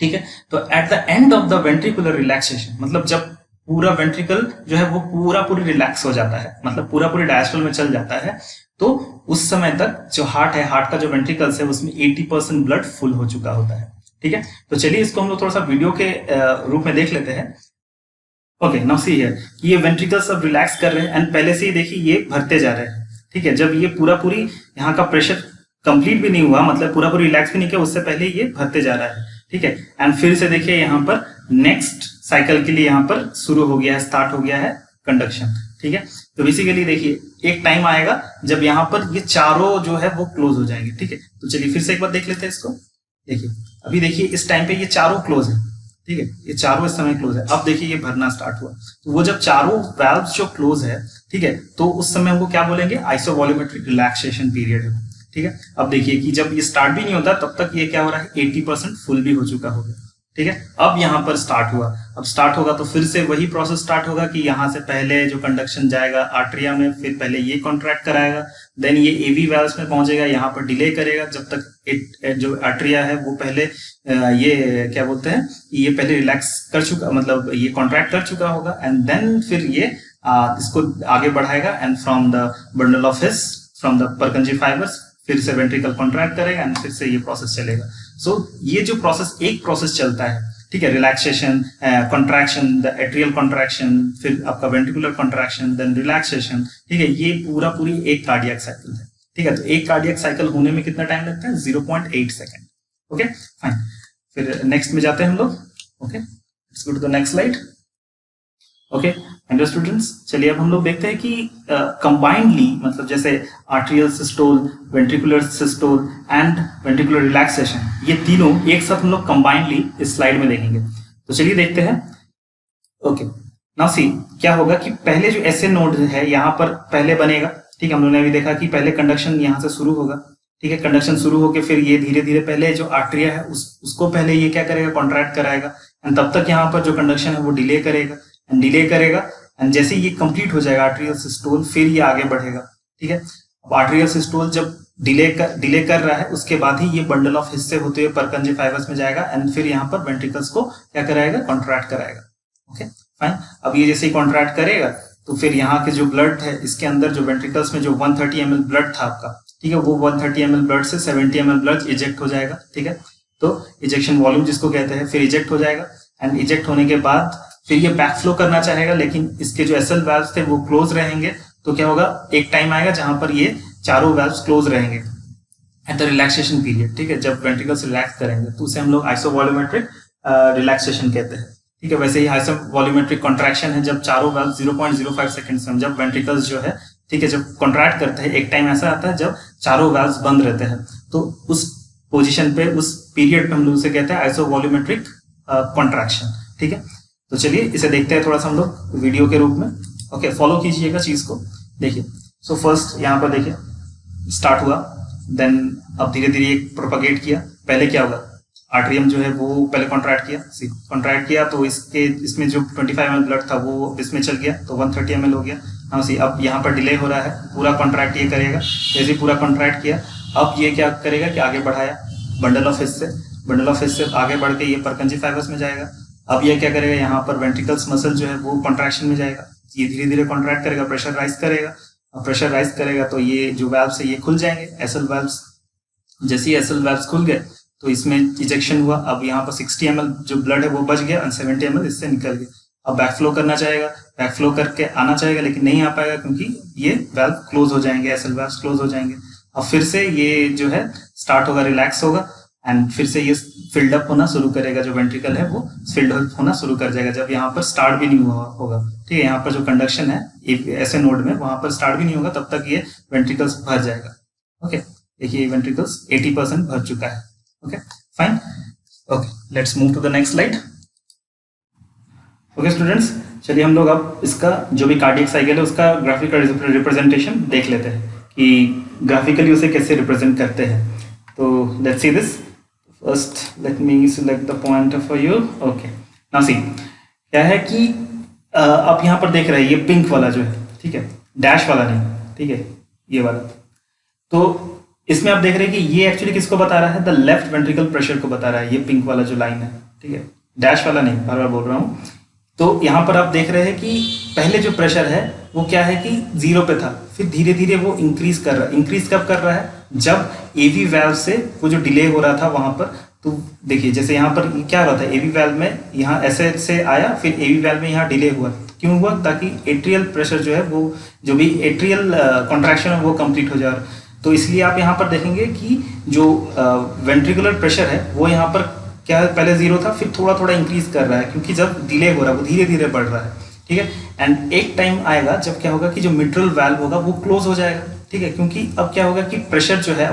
ठीक है, तो at the end of the ventricular relaxation, मतलब जब पूरा वेंट्रिकल जो है वो पूरी रिलैक्स हो जाता है, मतलब पूरी डायस्टोल में चल जाता है, तो उस समय तक जो हार्ट है, हार्ट का जो वेंट्रिकल्स है, उसमें 80% ब्लड फुल हो चुका होता है। ठीक है, तो चलिए इसको हम लोग थोड़ा सा वीडियो के रूप में देख लेते हैं। ओके, नाउ सी हियर, ये वेंट्रिकल्स अब रिलैक्स कर रहे हैं एंड पहले से ही देखिए ये भरते जा रहे हैं। ठीक है, जब ये पूरी यहाँ का प्रेशर कंप्लीट भी नहीं हुआ, मतलब पूरी रिलैक्स भी नहीं किया, उससे पहले ये भरते जा रहा है। ठीक है, एंड फिर से देखिए यहाँ पर नेक्स्ट साइकिल के लिए यहाँ पर शुरू हो गया है, स्टार्ट हो गया है कंडक्शन। ठीक है, तो बेसिकली देखिए एक टाइम आएगा जब यहाँ पर ये चारों जो है वो क्लोज हो जाएंगे। ठीक है, तो चलिए फिर से एक बार देख लेते हैं इसको। देखिए अभी देखिए इस टाइम पे ये चारों क्लोज है। ठीक है, ये चारों इस समय क्लोज है। अब देखिए ये भरना स्टार्ट हुआ, तो वो जब चारों वाल्व्स जो क्लोज है, ठीक है, तो उस समय हमको क्या बोलेंगे, आइसोवॉल्यूमेट्रिक रिलैक्सेशन पीरियड है। ठीक है, अब देखिए कि जब ये स्टार्ट भी नहीं होता तब तक ये क्या हो रहा है, 80% फुल भी हो चुका होगा। ठीक है, अब यहाँ पर स्टार्ट हुआ, अब स्टार्ट होगा तो फिर से वही प्रोसेस स्टार्ट होगा कि यहाँ से पहले जो कंडक्शन जाएगा आर्टेरिया में, फिर पहले ये कॉन्ट्रैक्ट कराएगा, देन ये AV valves में पहुंचेगा, यहाँ पर डिले करेगा जब तक जो आर्टेरिया है वो पहले ये क्या बोलते हैं, ये पहले रिलैक्स कर चुका, मतलब ये कॉन्ट्रैक्ट कर चुका होगा, एंड देन फिर ये इसको आगे बढ़ाएगा and from the bundle of his, from the Purkinje fibres, फिर से वेंट्रिकल कॉन्ट्रैक्ट करेगा एंड फिर से ये प्रोसेस चलेगा। सो ये जो प्रोसेस, एक प्रोसेस चलता है। ठीक है, relaxation, contraction, the atrial contraction, फिर आपका वेंट्रिकुलर कॉन्ट्रैक्शन, देन रिलैक्सेशन। ठीक है, ये पूरी एक कार्डियक साइकिल है। ठीक है, तो एक कार्डियक साइकिल होने में कितना टाइम लगता है, 0.8 सेकेंड। ओके फाइन, फिर नेक्स्ट में जाते हैं हम लोग। Okay, let's go to the next slide. Okay and students, चलिए अब हम लोग देखते हैं कि कंबाइंडली, मतलब जैसे arterial systole, ventricular systole and ventricular relaxation, ये तीनों एक साथ हम लोग कंबाइंडली इस स्लाइड में देखेंगे। तो चलिए देखते हैं। ओके, नाउ सी क्या होगा कि पहले जो SA नोड है यहाँ पर पहले बनेगा। ठीक है, हम लोगों ने अभी देखा कि पहले कंडक्शन यहाँ से शुरू होगा। ठीक है, कंडक्शन शुरू होकर फिर ये धीरे धीरे पहले जो आर्टेरिया है उसको पहले ये क्या करेगा, कॉन्ट्रैक्ट कराएगा, एंड तब तक यहाँ पर जो कंडक्शन है वो डिले करेगा एंड जैसे ये कंप्लीट हो जाएगा आर्टेरियल सिस्टोल, फिर ये आगे बढ़ेगा। ठीक है, अब आर्टेरियल सिस्टोल जब डिले कर रहा है, उसके बाद ही ये बंडल ऑफ हिस्से होते हुए परकंजी फाइबर्स में जाएगा एंड फिर यहाँ पर वेंट्रिकल्स को क्या कराएगा, कॉन्ट्रैक्ट कराएगा। ओके फाइन, अब ये जैसे ही कॉन्ट्रैक्ट करेगा तो फिर यहाँ के जो ब्लड है, इसके अंदर जो वेंट्रिकल्स में जो 130 ml ब्लड था आपका, ठीक है, वो 130 ml ब्लड से 70 ml ब्लड इजेक्ट हो जाएगा। ठीक है, तो इजेक्शन वॉल्यूम जिसको कहते हैं, फिर इजेक्ट हो जाएगा एंड इजेक्ट होने के बाद फिर ये बैक फ्लो करना चाहेगा, लेकिन इसके जो SL valves थे वो क्लोज रहेंगे। तो क्या होगा, एक टाइम आएगा जहां पर ये चारों valves क्लोज रहेंगे। एट द रिलैक्सेशन पीरियड, ठीक है, जब वेंट्रिकल्स रिलैक्स करेंगे तो उसे हम लोग आइसोवॉल्यूमेट्रिक रिलैक्सेशन कहते हैं, ठीक है। वैसे ही आइसोवॉल्यूमेट्रिक कॉन्ट्रैक्शन है जब चारों वाल्व 0.05 सेकंड्स में, जब वेंट्रिकल्स जो है, ठीक है, जब कॉन्ट्रैक्ट करते हैं, एक टाइम ऐसा आता है जब चारों वाल्व्स बंद रहते हैं, तो उस पोजीशन पे, उस पीरियड पे हम लोग उसे कहते हैं आइसोवॉल्यूमेट्रिक कॉन्ट्रैक्शन, ठीक है। तो चलिए इसे देखते हैं थोड़ा सा हम लोग वीडियो के रूप में। ओके, फॉलो कीजिएगा चीज को। देखिए, सो फर्स्ट यहाँ पर देखिए स्टार्ट हुआ, देन अब धीरे धीरे प्रोपगेट किया। पहले क्या होगा, आर्ट्रियम जो है वो पहले कॉन्ट्रैक्ट किया तो इसमें जो 25 ml ब्लड था वो इसमें चल गया तो 130 ml हो गया। हाँ सी, अब यहाँ पर डिले हो रहा है, पूरा कॉन्ट्रैक्ट ये करेगा। जैसे पूरा कॉन्ट्रैक्ट किया, अब ये क्या करेगा कि आगे बढ़ाया बंडल ऑफ हिस्स से आगे बढ़ के ये परकंजी फाइबर्स में जाएगा। अब ये क्या करेगा, यहाँ पर वेंट्रिकल्स मसल जो है वो कॉन्ट्रैक्शन में जाएगा, ये धीरे धीरे कॉन्ट्रैक्ट करेगा, प्रेशर राइज करेगा। अब प्रेशर राइज करेगा तो ये जो वाल्व्स है ये खुल जाएंगे, एसएल वाल्व्स। जैसे ही एसएल वाल्व्स खुल गए तो इसमें इजेक्शन हुआ। अब यहाँ पर 60 ml जो ब्लड है वो बच गया, 70 ml इससे निकल गया। अब बैक फ्लो करना चाहेगा, बैक फ्लो करके आना चाहेगा, लेकिन नहीं आ पाएगा क्योंकि ये वाल्व क्लोज हो जाएंगे, एसएल वाल्व्स क्लोज हो जाएंगे। अब फिर से ये जो है स्टार्ट होगा, रिलैक्स होगा एंड फिर से ये फिल्ड अप होना शुरू करेगा, जो वेंट्रिकल है वो फिल्ड अप होना शुरू कर जाएगा जब यहाँ पर स्टार्ट भी नहीं हुआ होगा, ठीक है। यहाँ पर जो कंडक्शन है ऐसे नोड में, वहां पर स्टार्ट भी नहीं होगा, तब तक ये वेंट्रिकल्स भर जाएगा। ओके, देखिए वेंट्रिकल्स 80% भर चुका है। Okay, fine. Okay, let's move to the next slide. Okay students, चलिए हम लोग अब इसका जो भी कार्डियक साइकिल है उसका ग्राफिकल रिप्रेजेंटेशन देख लेते हैं कि ग्राफिकली उसे कैसे रिप्रेजेंट करते हैं। तो let's see this. First let me select the point for you. Okay, now see क्या है कि आप यहाँ पर देख रहे हैं ये पिंक वाला जो है, ठीक है, डैश वाला नहीं, ठीक है, ये वाला। तो इसमें आप देख रहे हैं कि ये एक्चुअली किसको बता रहा है, द लेफ्ट वेंट्रिकल प्रेशर को बता रहा है, ये पिंक वाला जो लाइन है, ठीक है, डैश वाला नहीं, बार बार बोल रहा हूँ। तो यहाँ पर आप देख रहे हैं कि पहले जो प्रेशर है वो क्या है कि 0 पे था, फिर धीरे धीरे वो इंक्रीज कर रहा है। इंक्रीज कब कर रहा है, जब एवी वाल्व से वो जो डिले हो रहा था वहां पर, तो देखिए जैसे यहाँ पर क्या हो रहा था, एवी वाल्व में यहाँ ऐसे से आया, फिर एवी वाल्व में यहाँ डिले हुआ। क्यों हुआ, ताकि एट्रियल प्रेशर जो है वो, जो भी एट्रियल कॉन्ट्रैक्शन है वो कंप्लीट हो जाए। तो इसलिए आप यहाँ पर देखेंगे कि जो वेंट्रिकुलर प्रेशर है वो यहाँ पर क्या है, पहले 0 था, फिर थोड़ा थोड़ा इंक्रीज कर रहा है, क्योंकि जब डिले हो रहा है वो धीरे धीरे बढ़ रहा है, ठीक है। एंड एक टाइम आएगा जब क्या होगा कि जो मिट्रल वाल्व होगा वो क्लोज हो जाएगा, ठीक है, क्योंकि अब क्या होगा कि प्रेशर जो है,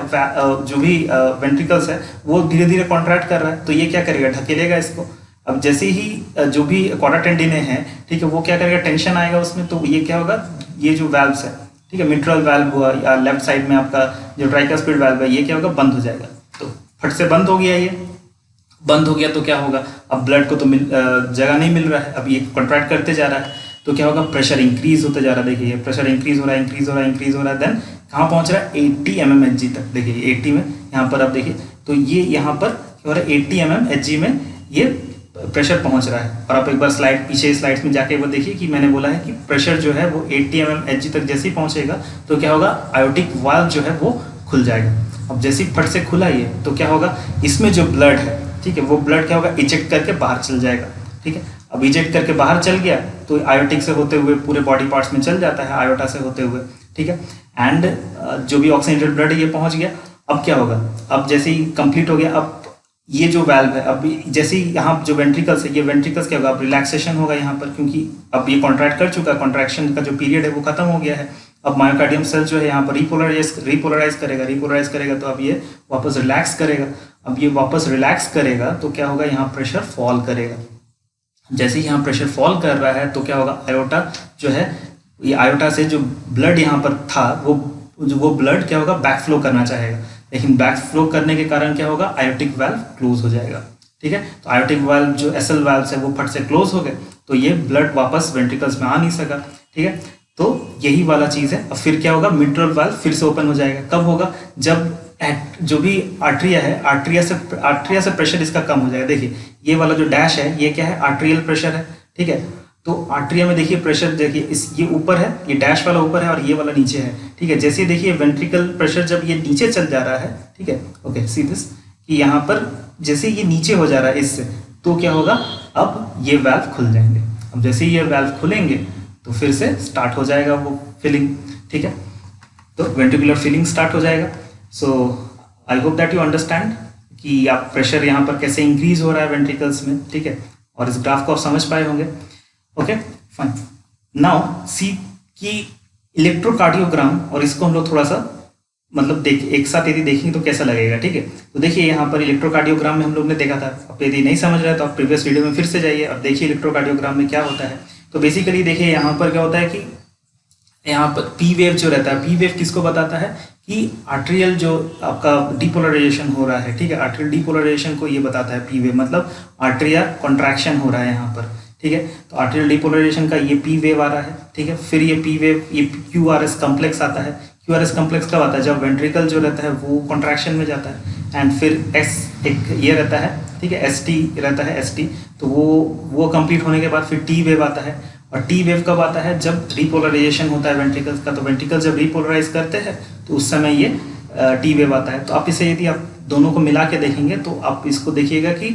जो भी वेंट्रिकल्स है वो धीरे धीरे कॉन्ट्रैक्ट कर रहा है, तो ये क्या करेगा, ढकेलेगा इसको। अब जैसे ही जो भी क्वाड्रा टेंडिने है, ठीक है, वो क्या करेगा, टेंशन आएगा उसमें, तो ये क्या होगा, ये जो वाल्व्स है, ठीक है, मिट्रल वाल्व हुआ या लेफ्ट साइड में आपका जो ट्राइकस्पिड वाल्व है, ये क्या होगा, बंद हो जाएगा। तो फट से बंद हो गया, ये बंद हो गया तो क्या होगा, अब ब्लड को तो जगह नहीं मिल रहा है, अब ये कॉन्ट्रैक्ट करते जा रहा है, तो क्या होगा, प्रेशर इंक्रीज होते जा रहा है। देखिए प्रेशर इंक्रीज हो रहा है, देन कहाँ पहुंच रहा है, 80 mmHg तक। देखिए 80 में यहाँ पर आप देखिए, तो ये यहाँ पर क्या हो रहा है, 80 mmHg में ये प्रेशर पहुंच रहा है। और आप एक बार पीछे स्लाइड्स में जाके वो देखिए कि मैंने बोला है कि प्रेशर जो है वो 80 mmHg तक जैसे ही पहुंचेगा तो क्या होगा, आयोटिक वाल्व जो है वो खुल जाएगा। अब जैसे ही फट से खुला ये, तो क्या होगा, इसमें जो ब्लड है, ठीक है, वो ब्लड क्या होगा, इजेक्ट करके बाहर चल जाएगा, ठीक है। अब इजेक्ट करके बाहर चल गया तो आयोटिक से होते हुए पूरे बॉडी पार्ट्स में चल जाता है, आयोटा से होते हुए, ठीक है। एंड जो भी ऑक्सीजनेटेड ब्लड है ये पहुंच गया। अब क्या होगा, अब जैसे ही कंप्लीट हो गया, अब ये जो वाल्व है, अब जैसे ही यहाँ जो वेंट्रिकल्स है, ये वेंट्रिकल्स क्या होगा, अब रिलैक्सेशन होगा यहाँ पर, क्योंकि अब ये कॉन्ट्रैक्ट कर चुका है, कॉन्ट्रैक्शन का जो पीरियड है वो खत्म हो गया है। अब मायोकार्डियम सेल जो है यहाँ पर रिपोलराइज करेगा, तो अब ये वापस रिलैक्स करेगा। अब ये वापस रिलैक्स करेगा तो क्या होगा, यहाँ प्रेशर फॉल करेगा। जैसे ही यहाँ प्रेशर फॉल कर रहा है तो क्या होगा, आयोटा जो है, ये आयोटा से जो ब्लड यहाँ पर था वो ब्लड क्या होगा, बैक फ्लो करना चाहेगा, लेकिन बैक फ्लो करने के कारण क्या होगा, आयोटिक वाल्व क्लोज हो जाएगा, ठीक है। तो आयोटिक वाल्व जो एसएल वाल्व है वो फट से क्लोज हो गए, तो ये ब्लड वापस वेंट्रिकल्स में आ नहीं सका, ठीक है। तो यही वाला चीज है। अब फिर क्या होगा, मिट्रल वाल्व फिर से ओपन हो जाएगा। कब होगा, जब जो भी आर्ट्रिया है, आर्ट्रिया से प्रेशर इसका कम हो जाएगा। देखिए ये वाला जो डैश है ये क्या है, आर्ट्रियल प्रेशर है, ठीक है। तो आर्ट्रिया में देखिए प्रेशर, देखिए ये ऊपर है, ये डैश वाला ऊपर है और ये वाला नीचे है, ठीक है। जैसे देखिए वेंट्रिकल प्रेशर जब ये नीचे चल जा रहा है, ठीक है, ओके, सी दिस कि यहाँ पर जैसे ये नीचे हो जा रहा है इससे, तो क्या होगा, अब ये वाल्व खुल जाएंगे। अब जैसे ये वाल्व खुलेंगे तो फिर से स्टार्ट हो जाएगा वो फिलिंग, ठीक है। तो वेंट्रिकुलर फिलिंग स्टार्ट हो जाएगा। So I hope that you understand कि आप प्रेशर यहाँ पर कैसे इंक्रीज हो रहा है वेंट्रिकल्स में, ठीक है, और इस ग्राफ को आप समझ पाए होंगे। ओके फाइन, नाउ सी कि इलेक्ट्रोकार्डियोग्राम और इसको हम लोग थोड़ा सा मतलब देख एक साथ यदि देखेंगे तो कैसा लगेगा, ठीक है। तो देखिए यहाँ पर इलेक्ट्रोकार्डियोग्राम में हम लोग ने देखा था, अब यदि नहीं समझ रहे तो आप प्रीवियस वीडियो में फिर से जाइए और देखिए इलेक्ट्रोकार्डियोग्राम में क्या होता है। तो बेसिकली देखिए यहाँ पर क्या होता है कि यहाँ पर पी वेव जो रहता है, पी वेव किसको बताता है कि आर्टेरियल जो आपका डिपोलराइजेशन हो रहा है, ठीक है, आर्टेरियल डिपोलराइजेशन को ये बताता है पी वेव, मतलब आर्टेरिया कॉन्ट्रैक्शन हो रहा है यहाँ पर, ठीक है। तो आर्टेरियल डिपोलराइजेशन का ये पी वेव आ रहा है, ठीक है। फिर ये पी वेव ये क्यू आर एस कम्प्लेक्स आता है। क्यू आर एस कम्प्लेक्स कब आता है, जब वेंट्रिकल जो रहता है वो कॉन्ट्रैक्शन में जाता है, एंड फिर एस एक ये रहता है, ठीक है, एस टी रहता है, एस टी, तो वो कंप्लीट होने के बाद फिर टी वेव आता है। और टी वेव कब आता है, जब रिपोलराइजेशन होता है वेंट्रिकल्स का, तो वेंट्रिकल जब रिपोलराइज करते हैं तो उस समय ये टी वेव आता है। तो आप इसे यदि आप दोनों को मिला के देखेंगे तो आप इसको देखिएगा कि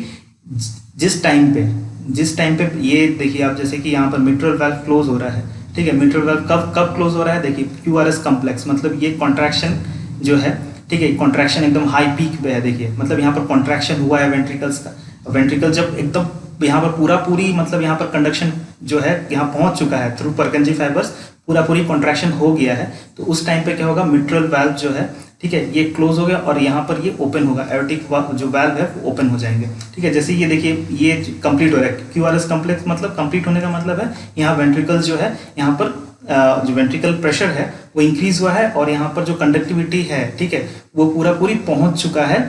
जिस टाइम पे ये देखिए आप, जैसे कि यहाँ पर मिट्रल वाल्व क्लोज हो रहा है, ठीक है, मिट्रल वाल्व कब क्लोज हो रहा है, देखिए क्यू आर एस कम्प्लेक्स, मतलब ये कॉन्ट्रैक्शन जो है, ठीक है, कॉन्ट्रैक्शन एकदम हाई पीक पे है, देखिए मतलब यहाँ पर कॉन्ट्रैक्शन हुआ है वेंट्रिकल्स का। वेंट्रिकल जब एकदम यहाँ पर पूरी मतलब यहाँ पर कंडक्शन जो है यहाँ पहुंच चुका है थ्रू परकंजी फाइबर्स, पूरी कॉन्ट्रैक्शन हो गया है, तो उस टाइम पे क्या होगा, मिट्रल वाल्व जो है, ठीक है, ये क्लोज हो गया और यहाँ पर ये ओपन होगा, एओर्टिक जो वाल्व है वो ओपन हो जाएंगे, ठीक है। जैसे ये देखिए ये कंप्लीट हो रहा है, क्यू आर एस कम्प्लेक्स मतलब कंप्लीट होने का मतलब है यहाँ वेंट्रिकल्स जो है, यहाँ पर जो वेंट्रिकल प्रेशर है वो इंक्रीज हुआ है और यहाँ पर जो कंडक्टिविटी है, ठीक है, वो पूरी पहुंच चुका है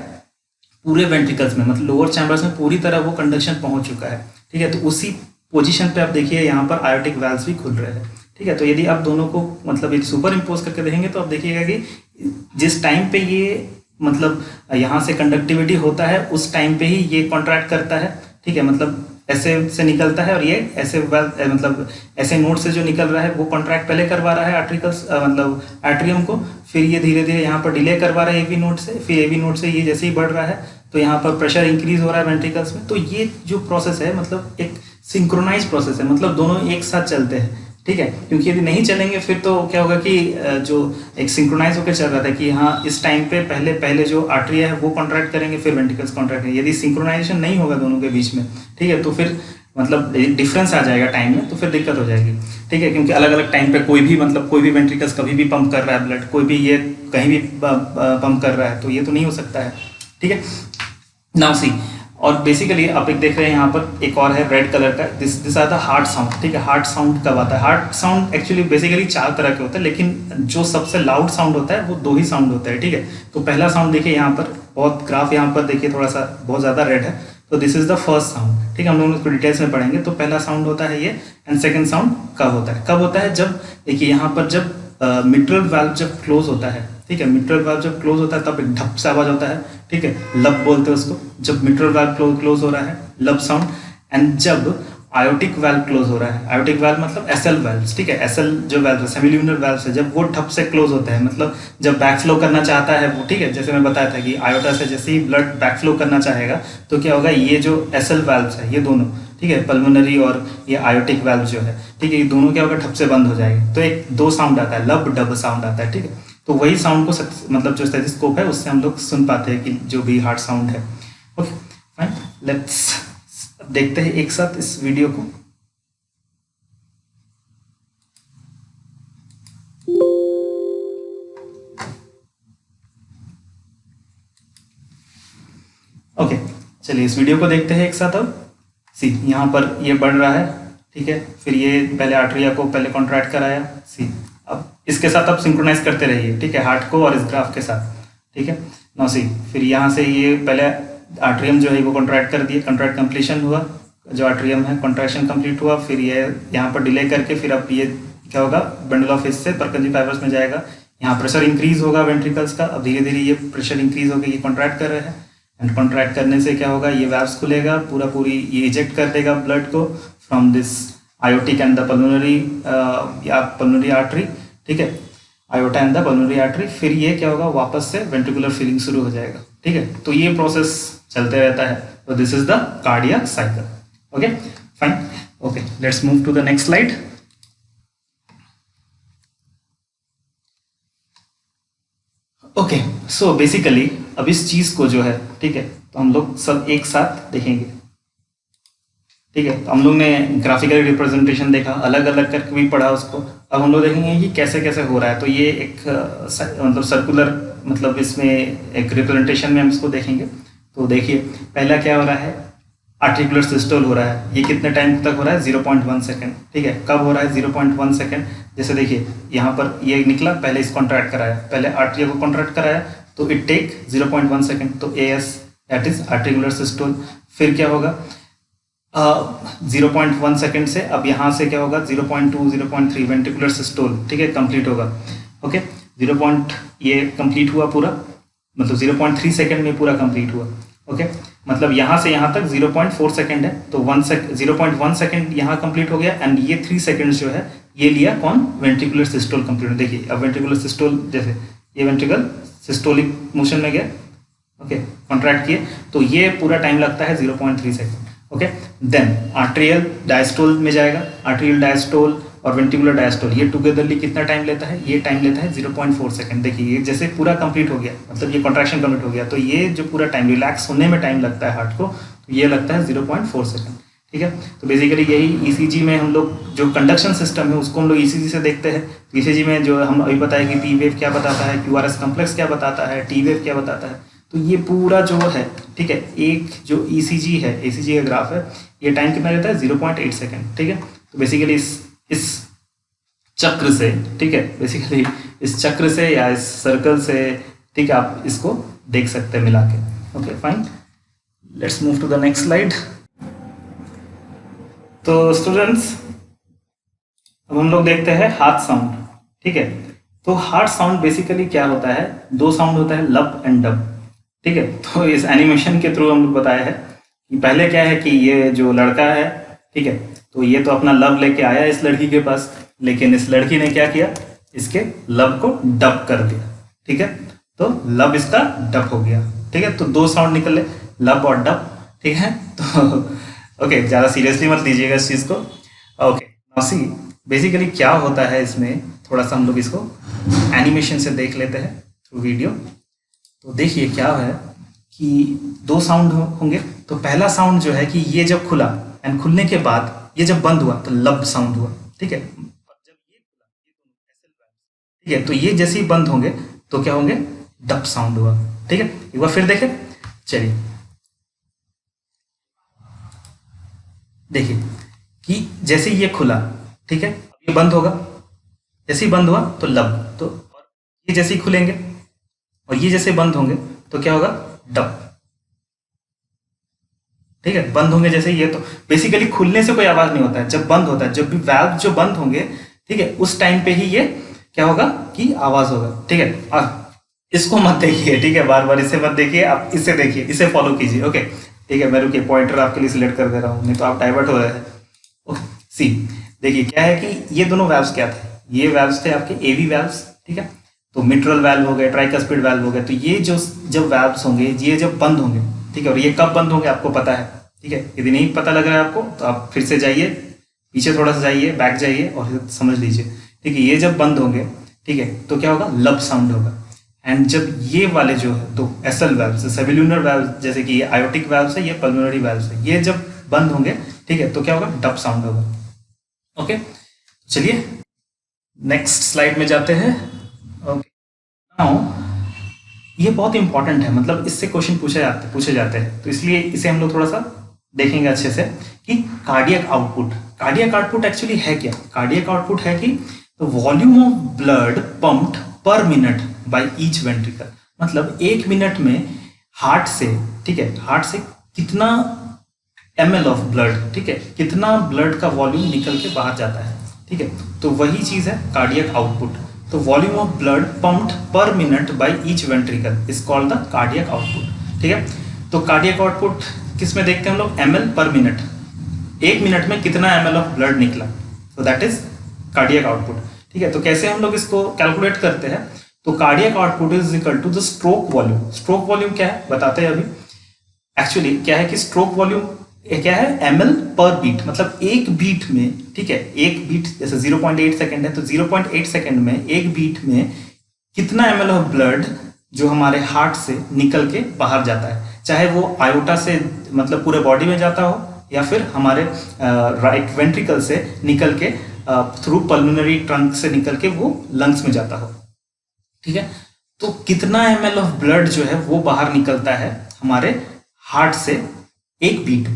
पूरे वेंट्रिकल्स में, मतलब लोअर चैम्बर्स में पूरी तरह वो कंडक्शन पहुंच चुका है, ठीक है। तो उसी पोजीशन पे आप देखिए यहाँ पर आयोटिक वाल्व्स भी खुल रहे हैं, ठीक है। तो यदि आप दोनों को मतलब एक सुपर इम्पोज करके देखेंगे तो आप देखिएगा कि जिस टाइम पे ये मतलब यहाँ से कंडक्टिविटी होता है उस टाइम पे ही ये कॉन्ट्रैक्ट करता है, ठीक है, मतलब ऐसे से निकलता है और ये ऐसे मतलब ऐसे नोड से जो निकल रहा है वो कॉन्ट्रैक्ट पहले करवा रहा है आर्ट्रिकल्स मतलब एट्रियम को, फिर ये धीरे धीरे यहाँ पर डिले करवा रहा है एवी नोड से, फिर एवी नोड से ये जैसे ही बढ़ रहा है तो यहाँ पर प्रेशर इंक्रीज हो रहा है वेंट्रिकल्स में। तो ये जो प्रोसेस है मतलब एक सिंक्रोनाइज प्रोसेस है, मतलब दोनों एक साथ चलते हैं, ठीक है, क्योंकि यदि नहीं चलेंगे फिर तो क्या होगा कि जो एक सिंक्रोनाइज होकर चल रहा था कि हाँ इस टाइम पे पहले जो आर्टरिया है वो कॉन्ट्रैक्ट करेंगे फिर वेंट्रिकल्स कॉन्ट्रैक्ट करेंगे, यदि सिंक्रोनाइजेशन नहीं होगा दोनों के बीच में, ठीक है, तो फिर मतलब डिफरेंस आ जाएगा टाइम में, तो फिर दिक्कत हो जाएगी, ठीक है, क्योंकि अलग अलग टाइम पे कोई भी वेंट्रिकल्स कभी भी पंप कर रहा है ब्लड, कोई भी ये कहीं भी पंप कर रहा है, तो ये तो नहीं हो सकता है, ठीक है। नाउ सी, और बेसिकली आप एक देख रहे हैं यहाँ पर एक और है रेड कलर का, this are the heart sound, ठीक है। हार्ट साउंड कब आता है, हार्ट साउंड एक्चुअली बेसिकली 4 तरह के होते हैं, लेकिन जो सबसे लाउड साउंड होता है वो 2 ही साउंड होता है, ठीक है। तो पहला साउंड देखिए यहाँ पर, बहुत ग्राफ यहाँ पर देखिए थोड़ा सा बहुत ज़्यादा रेड है, तो this is the first sound, ठीक है, हम लोग इसको डिटेल्स में पढ़ेंगे। तो पहला साउंड होता है ये, एंड सेकेंड साउंड कब होता है, जब देखिए यहाँ पर जब मिट्रल वाल्व जब क्लोज होता है, ठीक है, मिट्रल वाल्व जब क्लोज होता है तब एक ढप से आवाज होता है, ठीक है, लब बोलते हैं उसको, जब मिट्रल वाल्व क्लोज हो रहा है लब साउंड। एंड जब आयोटिक वाल्व क्लोज हो रहा है, आयोटिक वाल्व मतलब एसएल वाल्व्स, ठीक है, एसएल जो वाल्व है सेमील्यूमिनर वाल्व है, जब वो ठप से क्लोज होता है, मतलब जब बैक फ्लो करना चाहता है वो, ठीक है, जैसे मैं बताया था कि आयोटा से जैसे ही ब्लड बैक फ्लो करना चाहेगा तो क्या होगा, ये जो एसएल वाल्व्स है ये दोनों, ठीक है, पल्मोनरी और ये आयोटिक वाल्व जो है, ठीक है, ये दोनों क्या होगा, ठप से बंद हो जाएंगे, तो एक 2 साउंड आता है, लब डब साउंड आता है, ठीक है। तो वही साउंड को मतलब जो स्टेथोस्कोप है उससे हम लोग सुन पाते हैं कि जो भी हार्ट साउंड है। ओके फाइन, लेट्स देखते हैं एक साथ इस वीडियो को। ओके चलिए इस वीडियो को देखते हैं एक साथ। अब सी यहाँ पर ये बढ़ रहा है, ठीक है, फिर ये पहले आर्टरिया को पहले कॉन्ट्रैक्ट कराया, सी अब इसके साथ आप सिंक्रोनाइज करते रहिए, ठीक है, हार्ट को और इस ग्राफ के साथ, ठीक है। नो सी, फिर यहाँ से ये पहले आर्ट्रियम जो है वो कॉन्ट्रैक्ट कर दिए, कॉन्ट्रैक्ट कंप्लीशन हुआ, जो आर्ट्रियम है कॉन्ट्रैक्शन कंप्लीट हुआ, फिर ये यहाँ पर डिले करके फिर अब ये क्या होगा, बंडल ऑफ हिस्स से परकंजी फाइबर्स में जाएगा, यहाँ प्रेशर इंक्रीज होगा वेंट्रिकल्स का, अब धीरे धीरे ये प्रेशर इंक्रीज होकर ये कॉन्ट्रैक्ट कर रहे हैं, एंड कॉन्ट्रैक्ट करने से क्या होगा, ये वैल्व्स खुलेगा, पूरी ये इजेक्ट कर देगा ब्लड को from this aortic and the pulmonary या पल्मोनरी आर्टरी, ठीक है, iota and the pulmonary artery, फिर ये क्या होगा, वापस से वेंट्रिकुलर फीलिंग शुरू हो जाएगा, ठीक है। तो ये प्रोसेस चलते रहता है, तो this is the cardiac cycle. Okay fine, okay let's move to the next slide. Okay so basically अब इस चीज़ को जो है, ठीक है, तो हम लोग सब एक साथ देखेंगे। ठीक है, तो हम लोग ने ग्राफिकल रिप्रेजेंटेशन देखा, अलग अलग करके भी पढ़ा उसको। अब हम लोग देखेंगे कि कैसे कैसे हो रहा है। तो ये एक मतलब सर्कुलर, मतलब इसमें एक रिप्रेजेंटेशन में हम इसको देखेंगे। तो देखिए पहला क्या हो रहा है, आर्टिकुलर सिस्टोल हो रहा है। ये कितने टाइम तक हो रहा है, 0.1 सेकेंड। ठीक है, कब हो रहा है, 0.1 सेकेंड। जैसे देखिए यहाँ पर ये निकला, पहले इसको कॉन्ट्रैक्ट कराया, पहले आर्टिया को कॉन्ट्रैक्ट कराया, तो इट टेक 0.1 सेकेंड, तो AS that is articular systole. फिर क्या होगा, 0.1 सेकेंड से अब यहाँ से क्या होगा, 0.2 0.3 वेंट्रिकुलर सिस्टोल। ठीक है, कंप्लीट होगा। ओके, ये कंप्लीट हुआ पूरा, मतलब 0.3 सेकेंड में पूरा कंप्लीट हुआ। ओके, मतलब यहाँ से यहाँ तक 0.4 सेकेंड है, तो 0.1 सेकेंड यहाँ कंप्लीट हो गया। एंड ये 3 सेकेंड्स जो है ये लिया कौन, वेंट्रिकुलर सिस्टोल कंप्लीट। देखिए अब वेंट्रिकुलर सिस्टोल, जैसे ये वेंट्रिकल सिस्टोलिक मोशन में गया, ओके, कॉन्ट्रैक्ट किए, तो ये पूरा टाइम लगता है 0.3 second. Okay, then arterial diastole में जाएगा। आर्टेरियल डायस्टोल और वेंट्रिकुलर डायस्टोल ये टुगेदरली कितना टाइम लेता है, ये टाइम लेता है 0.4 सेकेंड। देखिए ये जैसे पूरा कंप्लीट हो गया, मतलब ये कॉन्ट्रैक्शन कंप्लीट हो गया, तो ये जो पूरा टाइम रिलैक्स होने में टाइम लगता है हार्ट को, तो ये लगता है 0.4 सेकेंड। ठीक है, तो बेसिकली यही ECG में हम लोग जो कंडक्शन सिस्टम है उसको हम लोग ECG से देखते हैं। ECG में जो हम अभी बताया कि P वेव क्या बताता है, QRS कम्प्लेक्स क्या बताता है, T वेव क्या बताता है, तो ये पूरा जो है, ठीक है, एक जो ECG है, ECG का ग्राफ है, ये टाइम कितना लेता है, 0.8 सेकेंड। ठीक है, तो बेसिकली इस चक्र से, ठीक है, बेसिकली इस चक्र से या इस सर्कल से, ठीक है, आप इसको देख सकते हैं मिला के। Okay fine, let's move to the next slide. तो स्टूडेंट्स अब हम लोग देखते हैं हार्ट साउंड। ठीक है, तो हार्ट साउंड बेसिकली क्या होता है, 2 साउंड होता है, लब एंड डब। ठीक है, तो इस एनिमेशन के थ्रू हम लोग बताया है कि पहले क्या है कि ये जो लड़का है, ठीक है, तो ये तो अपना लब लेके आया इस लड़की के पास, लेकिन इस लड़की ने क्या किया, इसके लब को डब कर दिया। ठीक है, तो लब इसका डब हो गया। ठीक है, तो 2 साउंड निकले, लब और डब। ठीक है, तो ओके, ज़्यादा सीरियसली मत लीजिएगा इस चीज़ को। ओके, नाउ सी बेसिकली क्या होता है इसमें, थोड़ा सा हम लोग इसको एनिमेशन से देख लेते हैं थ्रू वीडियो। तो देखिए क्या है कि 2 साउंड होंगे। तो पहला साउंड जो है कि ये जब खुला एंड खुलने के बाद ये जब बंद हुआ तो लब साउंड हुआ। ठीक है, जब ये खुला, ठीक है, तो ये जैसे ही बंद होंगे तो क्या होंगे, डब साउंड हुआ। ठीक है, एक बार फिर देखें, चलिए देखिए कि जैसे ये खुला, ठीक है, ये बंद होगा, जैसे ही बंद हुआ तो लब, तो ये जैसे ही खुलेंगे और ये जैसे बंद होंगे तो क्या होगा, डब। ठीक है, बंद होंगे जैसे ये, तो बेसिकली खुलने से कोई आवाज नहीं होता है, जब बंद होता है, जब भी वाल्व जो बंद होंगे, ठीक है, उस टाइम पे ही ये क्या होगा कि आवाज होगा। ठीक है, और इसको मत देखिए, ठीक है, बार बार इसे मत देखिए, आप इसे देखिए, इसे फॉलो कीजिए। ओके, ठीक है, मैं रुकिए, पॉइंटर आपके लिए सिलेक्ट कर दे रहा हूँ, नहीं तो आप डाइवर्ट हो रहे हैं। ओके, सी देखिए क्या है कि ये दोनों वैल्व्स क्या थे, ये वैल्व्स थे आपके AV वैल्व्स। ठीक है, तो मिट्रल वैल्व हो गए, ट्राइकस्पिड वैल्व हो गए। तो ये जो जब वैल्व्स होंगे, ये जब बंद होंगे, ठीक है, और ये कब बंद होंगे आपको पता है। ठीक है, यदि नहीं पता लग रहा है आपको तो आप फिर से जाइए, पीछे थोड़ा सा जाइए, बैक जाइए और समझ लीजिए। ठीक है, ये जब बंद होंगे, ठीक है, तो क्या होगा, लब साउंड होगा। एंड जब ये वाले जो है तो SL वैल्व, सेल्युलर वैल्व, जैसे कि ये आयोटिक वैल्व है, ये पल्मोनरी वैल्व है, ये जब बंद होंगे, ठीक है, तो क्या होगा, डब साउंड होगा। ओके, चलिए नेक्स्ट स्लाइड में जाते हैं। ओके, नाउ ये बहुत इंपॉर्टेंट है, मतलब इससे क्वेश्चन पूछे जाते हैं, तो इसलिए इसे हम लोग थोड़ा सा देखेंगे अच्छे से कि कार्डियक आउटपुट एक्चुअली है क्या। कार्डियक आउटपुट है कि the volume of blood pumped पर मिनट बाय ईच वेंट्रिकल, मतलब 1 मिनट में हार्ट से, ठीक है, हार्ट से कितना ml ऑफ ब्लड, ठीक है, कितना ब्लड का वॉल्यूम निकल के बाहर जाता है। ठीक है, तो वही चीज है कार्डियक आउटपुट। तो वॉल्यूम ऑफ ब्लड पंप्ड पर minute by each ventricle is called the cardiac output. ठीक है, तो कार्डियक आउटपुट किस में देखते हैं हम लोग, ml पर मिनट, 1 मिनट में कितना ml ऑफ ब्लड निकला, तो दैट इज कार्डियक आउटपुट। ठीक है, तो कैसे हम लोग इसको कैलकुलेट करते हैं, तो cardiac output is equal to the stroke volume. Stroke volume क्या है बताते हैं अभी। एक्चुअली क्या है कि स्ट्रोक वॉल्यूम क्या है, ml पर बीट, मतलब एक बीट में, ठीक है, एक बीट जैसे 0.8 सेकेंड है, तो 0.8 सेकेंड में एक बीट में कितना ml ऑफ ब्लड जो हमारे हार्ट से निकल के बाहर जाता है, चाहे वो आयोटा से मतलब पूरे बॉडी में जाता हो या फिर हमारे राइट वेंट्रिकल से निकल के थ्रू पल्मोनरी ट्रंक से निकल के वो लंग्स में जाता हो। ठीक है, तो कितना ml ऑफ ब्लड जो है वो बाहर निकलता है हमारे हार्ट से एक बीट,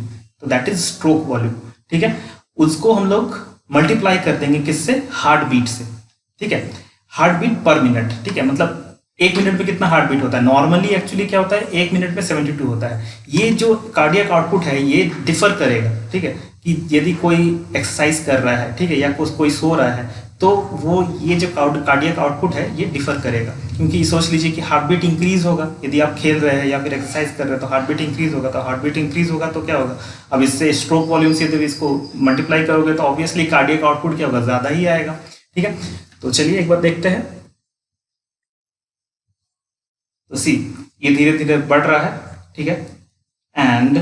तो दैट इज स्ट्रोक वॉल्यूम। ठीक है, उसको हम लोग मल्टीप्लाई कर देंगे किससे, हार्ट बीट से। ठीक है, हार्ट बीट पर मिनट। ठीक है, मतलब एक मिनट में कितना हार्ट बीट होता है, नॉर्मली एक्चुअली क्या होता है एक मिनट में 72 होता है। ये जो कार्डियक आउटपुट है ये डिफर करेगा। ठीक है, कि यदि कोई एक्सरसाइज कर रहा है, ठीक है, या कोई सो रहा है, तो वो ये जो कार्डियक आउटपुट है ये डिफर करेगा, क्योंकि सोच लीजिए कि हार्ट बीट इंक्रीज होगा, यदि आप खेल रहे हैं या फिर एक्सरसाइज कर रहे हैं तो हार्ट बीट इंक्रीज होगा, तो हार्ट बीट इंक्रीज होगा तो क्या होगा, अब इससे स्ट्रोक वॉल्यूम से जब इसको मल्टीप्लाई करोगे तो ऑब्वियसली कार्डियक आउटपुट क्या होगा, ज्यादा ही आएगा। ठीक है, तो चलिए एक बार देखते हैं। तो सी ये धीरे धीरे बढ़ रहा है। ठीक है, एंड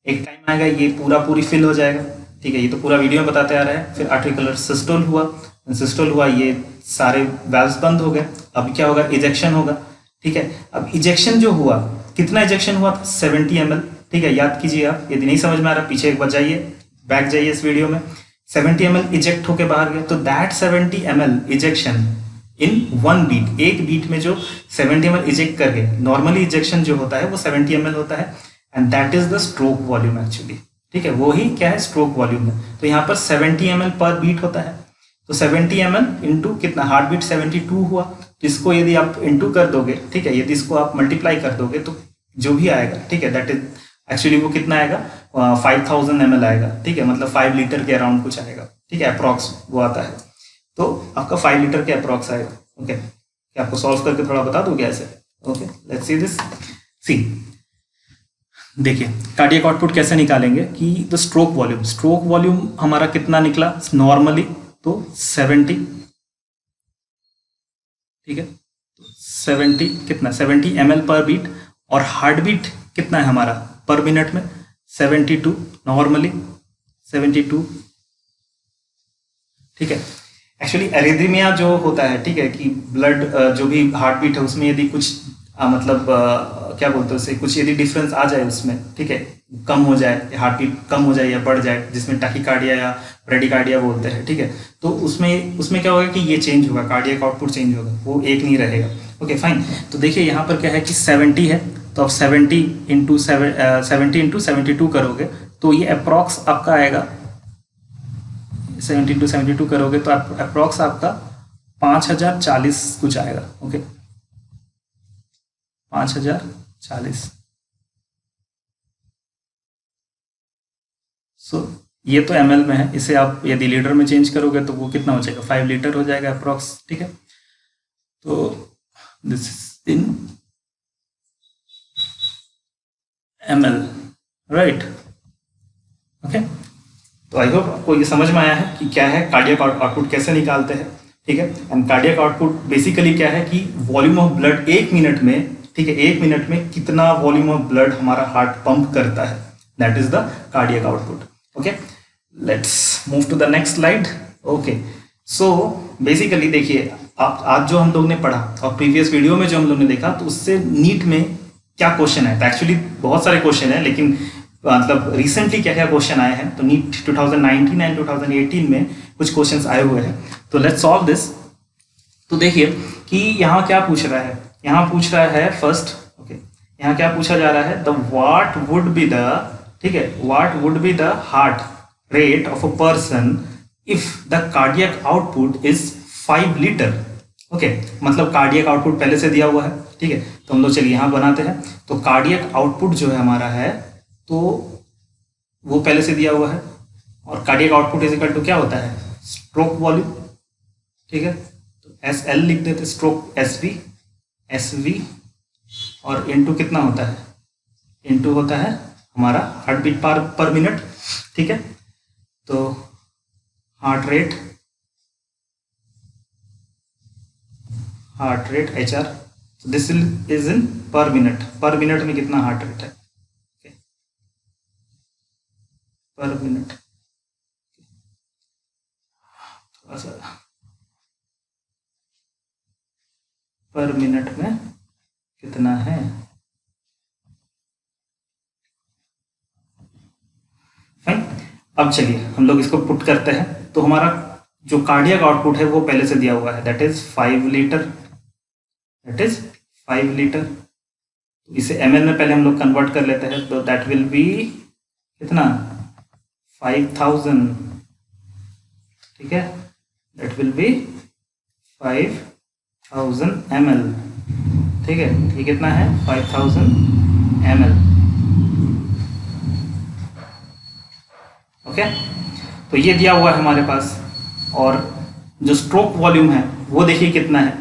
एक टाइम आएगा ये पूरी फिल हो जाएगा। ठीक है, ये तो पूरा वीडियो में बताते आ रहे हैं। फिर आर्टिकुलर सिस्टोल हुआ, सिस्टोल हुआ, ये सारे वाल्व्स बंद हो गए। अब क्या होगा, इजेक्शन होगा। ठीक है, अब इजेक्शन जो हुआ, कितना इजेक्शन हुआ, 70 ml। ठीक है, याद कीजिए आप, यदि नहीं समझ में आ रहा पीछे एक बार जाइए, बैक जाइए इस वीडियो में। 70 ml इजेक्ट होके बाहर गया, तो that 70 ml ejection in one beat, एक बीट में जो 70 ml इजेक्ट कर गए, नॉर्मली इजेक्शन जो होता है वो 70 ml होता है, and that is the stroke volume actually. ठीक है, वो ही क्या है, स्ट्रोक वॉल्यूम है। तो यहाँ पर 70 ml पर बीट होता है, तो 70 ml इंटू कितना, हार्ट बीट 72 हुआ, तो इसको यदि आप इंटू कर दोगे, ठीक है, यदि इसको आप मल्टीप्लाई कर दोगे तो जो भी आएगा, ठीक है, दैट इज एक्चुअली वो कितना आएगा, 5000 ml आएगा। ठीक है, मतलब 5 लीटर के अराउंड कुछ आएगा। ठीक है, अप्रॉक्स वो आता है, तो आपका 5 लीटर के अप्रॉक्स आएगा। ओके, क्या आपको सॉल्व करके थोड़ा बता दूं कैसे। Okay, let's see this. See देखिए कार्डियक आउटपुट कैसे निकालेंगे कि द स्ट्रोक वॉल्यूम हमारा कितना निकला नॉर्मली, तो 70। ठीक है, तो 70 कितना, 70 ml पर बीट, और हार्ट बीट कितना है हमारा पर मिनट में, 72 नॉर्मली, 72। ठीक है, एक्चुअली एरिथमिया जो होता है, ठीक है, कि ब्लड जो भी हार्ट बीट है उसमें यदि कुछ मतलब क्या बोलते हैं उसे, कुछ यदि डिफरेंस आ जाए उसमें, ठीक है, कम हो जाए, हार्ट बीट कम हो जाए या बढ़ जाए, जिसमें टैकीकार्डिया या ब्रेडिकार्डिया बोलते हैं। ठीक है, तो उसमें क्या होगा कि ये चेंज होगा, कार्डियक आउटपुट चेंज होगा, वो एक नहीं रहेगा। ओके फाइन, तो देखिए यहाँ पर क्या है कि 70 है, तो आप 70 इंटू 72 करोगे तो ये अप्रॉक्स आपका आएगा, 70 टू 72 करोगे तो अप्रॉक्स आपका 5040 कुछ आएगा। ओके, 5040। सो ये तो ml में है, इसे आप यदि लीटर में चेंज करोगे तो वो कितना हो जाएगा, 5 लीटर हो जाएगा अप्रॉक्स। ठीक है, तो this is in ml, right. Okay, तो आई होप आपको ये समझ में आया है कि क्या है कार्डियक आउटपुट कैसे निकालते हैं। ठीक है, एंड कार्डियक आउटपुट बेसिकली क्या है कि वॉल्यूम ऑफ ब्लड एक मिनट में, ठीक है, एक मिनट में कितना वॉल्यूम ऑफ ब्लड हमारा हार्ट पंप करता है, that is the cardiac output. Okay, let's move to the next slide. Okay, so basically देखिए आप आज जो हम लोग ने पढ़ा और प्रीवियस वीडियो में जो हम लोग ने देखा, तो उससे नीट में क्या क्वेश्चन है, तो एक्चुअली बहुत सारे क्वेश्चन है, लेकिन मतलब रिसेंटली क्या क्या क्वेश्चन आए हैं, तो नीट 2019 एंड 2018 में कुछ क्वेश्चंस आए हुए हैं, तो लेट्स सॉल्व दिस। तो देखिए कि यहाँ क्या पूछ रहा है, यहाँ पूछ रहा है फर्स्ट, ओके, यहाँ क्या पूछा जा रहा है, the what would be the, ठीक है, what would be the heart rate of a person if the cardiac output is 5 litre. Okay, मतलब कार्डियक आउटपुट पहले से दिया हुआ है। ठीक है, तो हम लोग चलिए यहाँ बनाते हैं। तो कार्डियक आउटपुट जो है हमारा है, तो वो पहले से दिया हुआ है, और cardiac output is equal to क्या होता है, स्ट्रोक वॉल्यूम। ठीक है, तो एस एल लिख देते, स्ट्रोक एस वी, और इनटू कितना होता है, इनटू होता है हमारा हार्ट बीट पर मिनट। ठीक है, तो heart rate H R, this is in पर मिनट में कितना हार्ट रेट है, पर मिनट, थोड़ा सा पर मिनट में कितना है। फाइन। अब चलिए हम लोग इसको पुट करते हैं। तो हमारा जो कार्डियक आउटपुट है वो पहले से दिया हुआ है, that is 5 litre, that is 5 litre. तो इसे ml में पहले हम लोग कन्वर्ट कर लेते हैं, तो दैट विल बी कितना 5000, ठीक है, दैट विल बी 5000 ml, ठीक है। ये कितना है 5000 ml, ओके। तो ये दिया हुआ है हमारे पास, और जो स्ट्रोक वॉल्यूम है वो देखिए कितना है।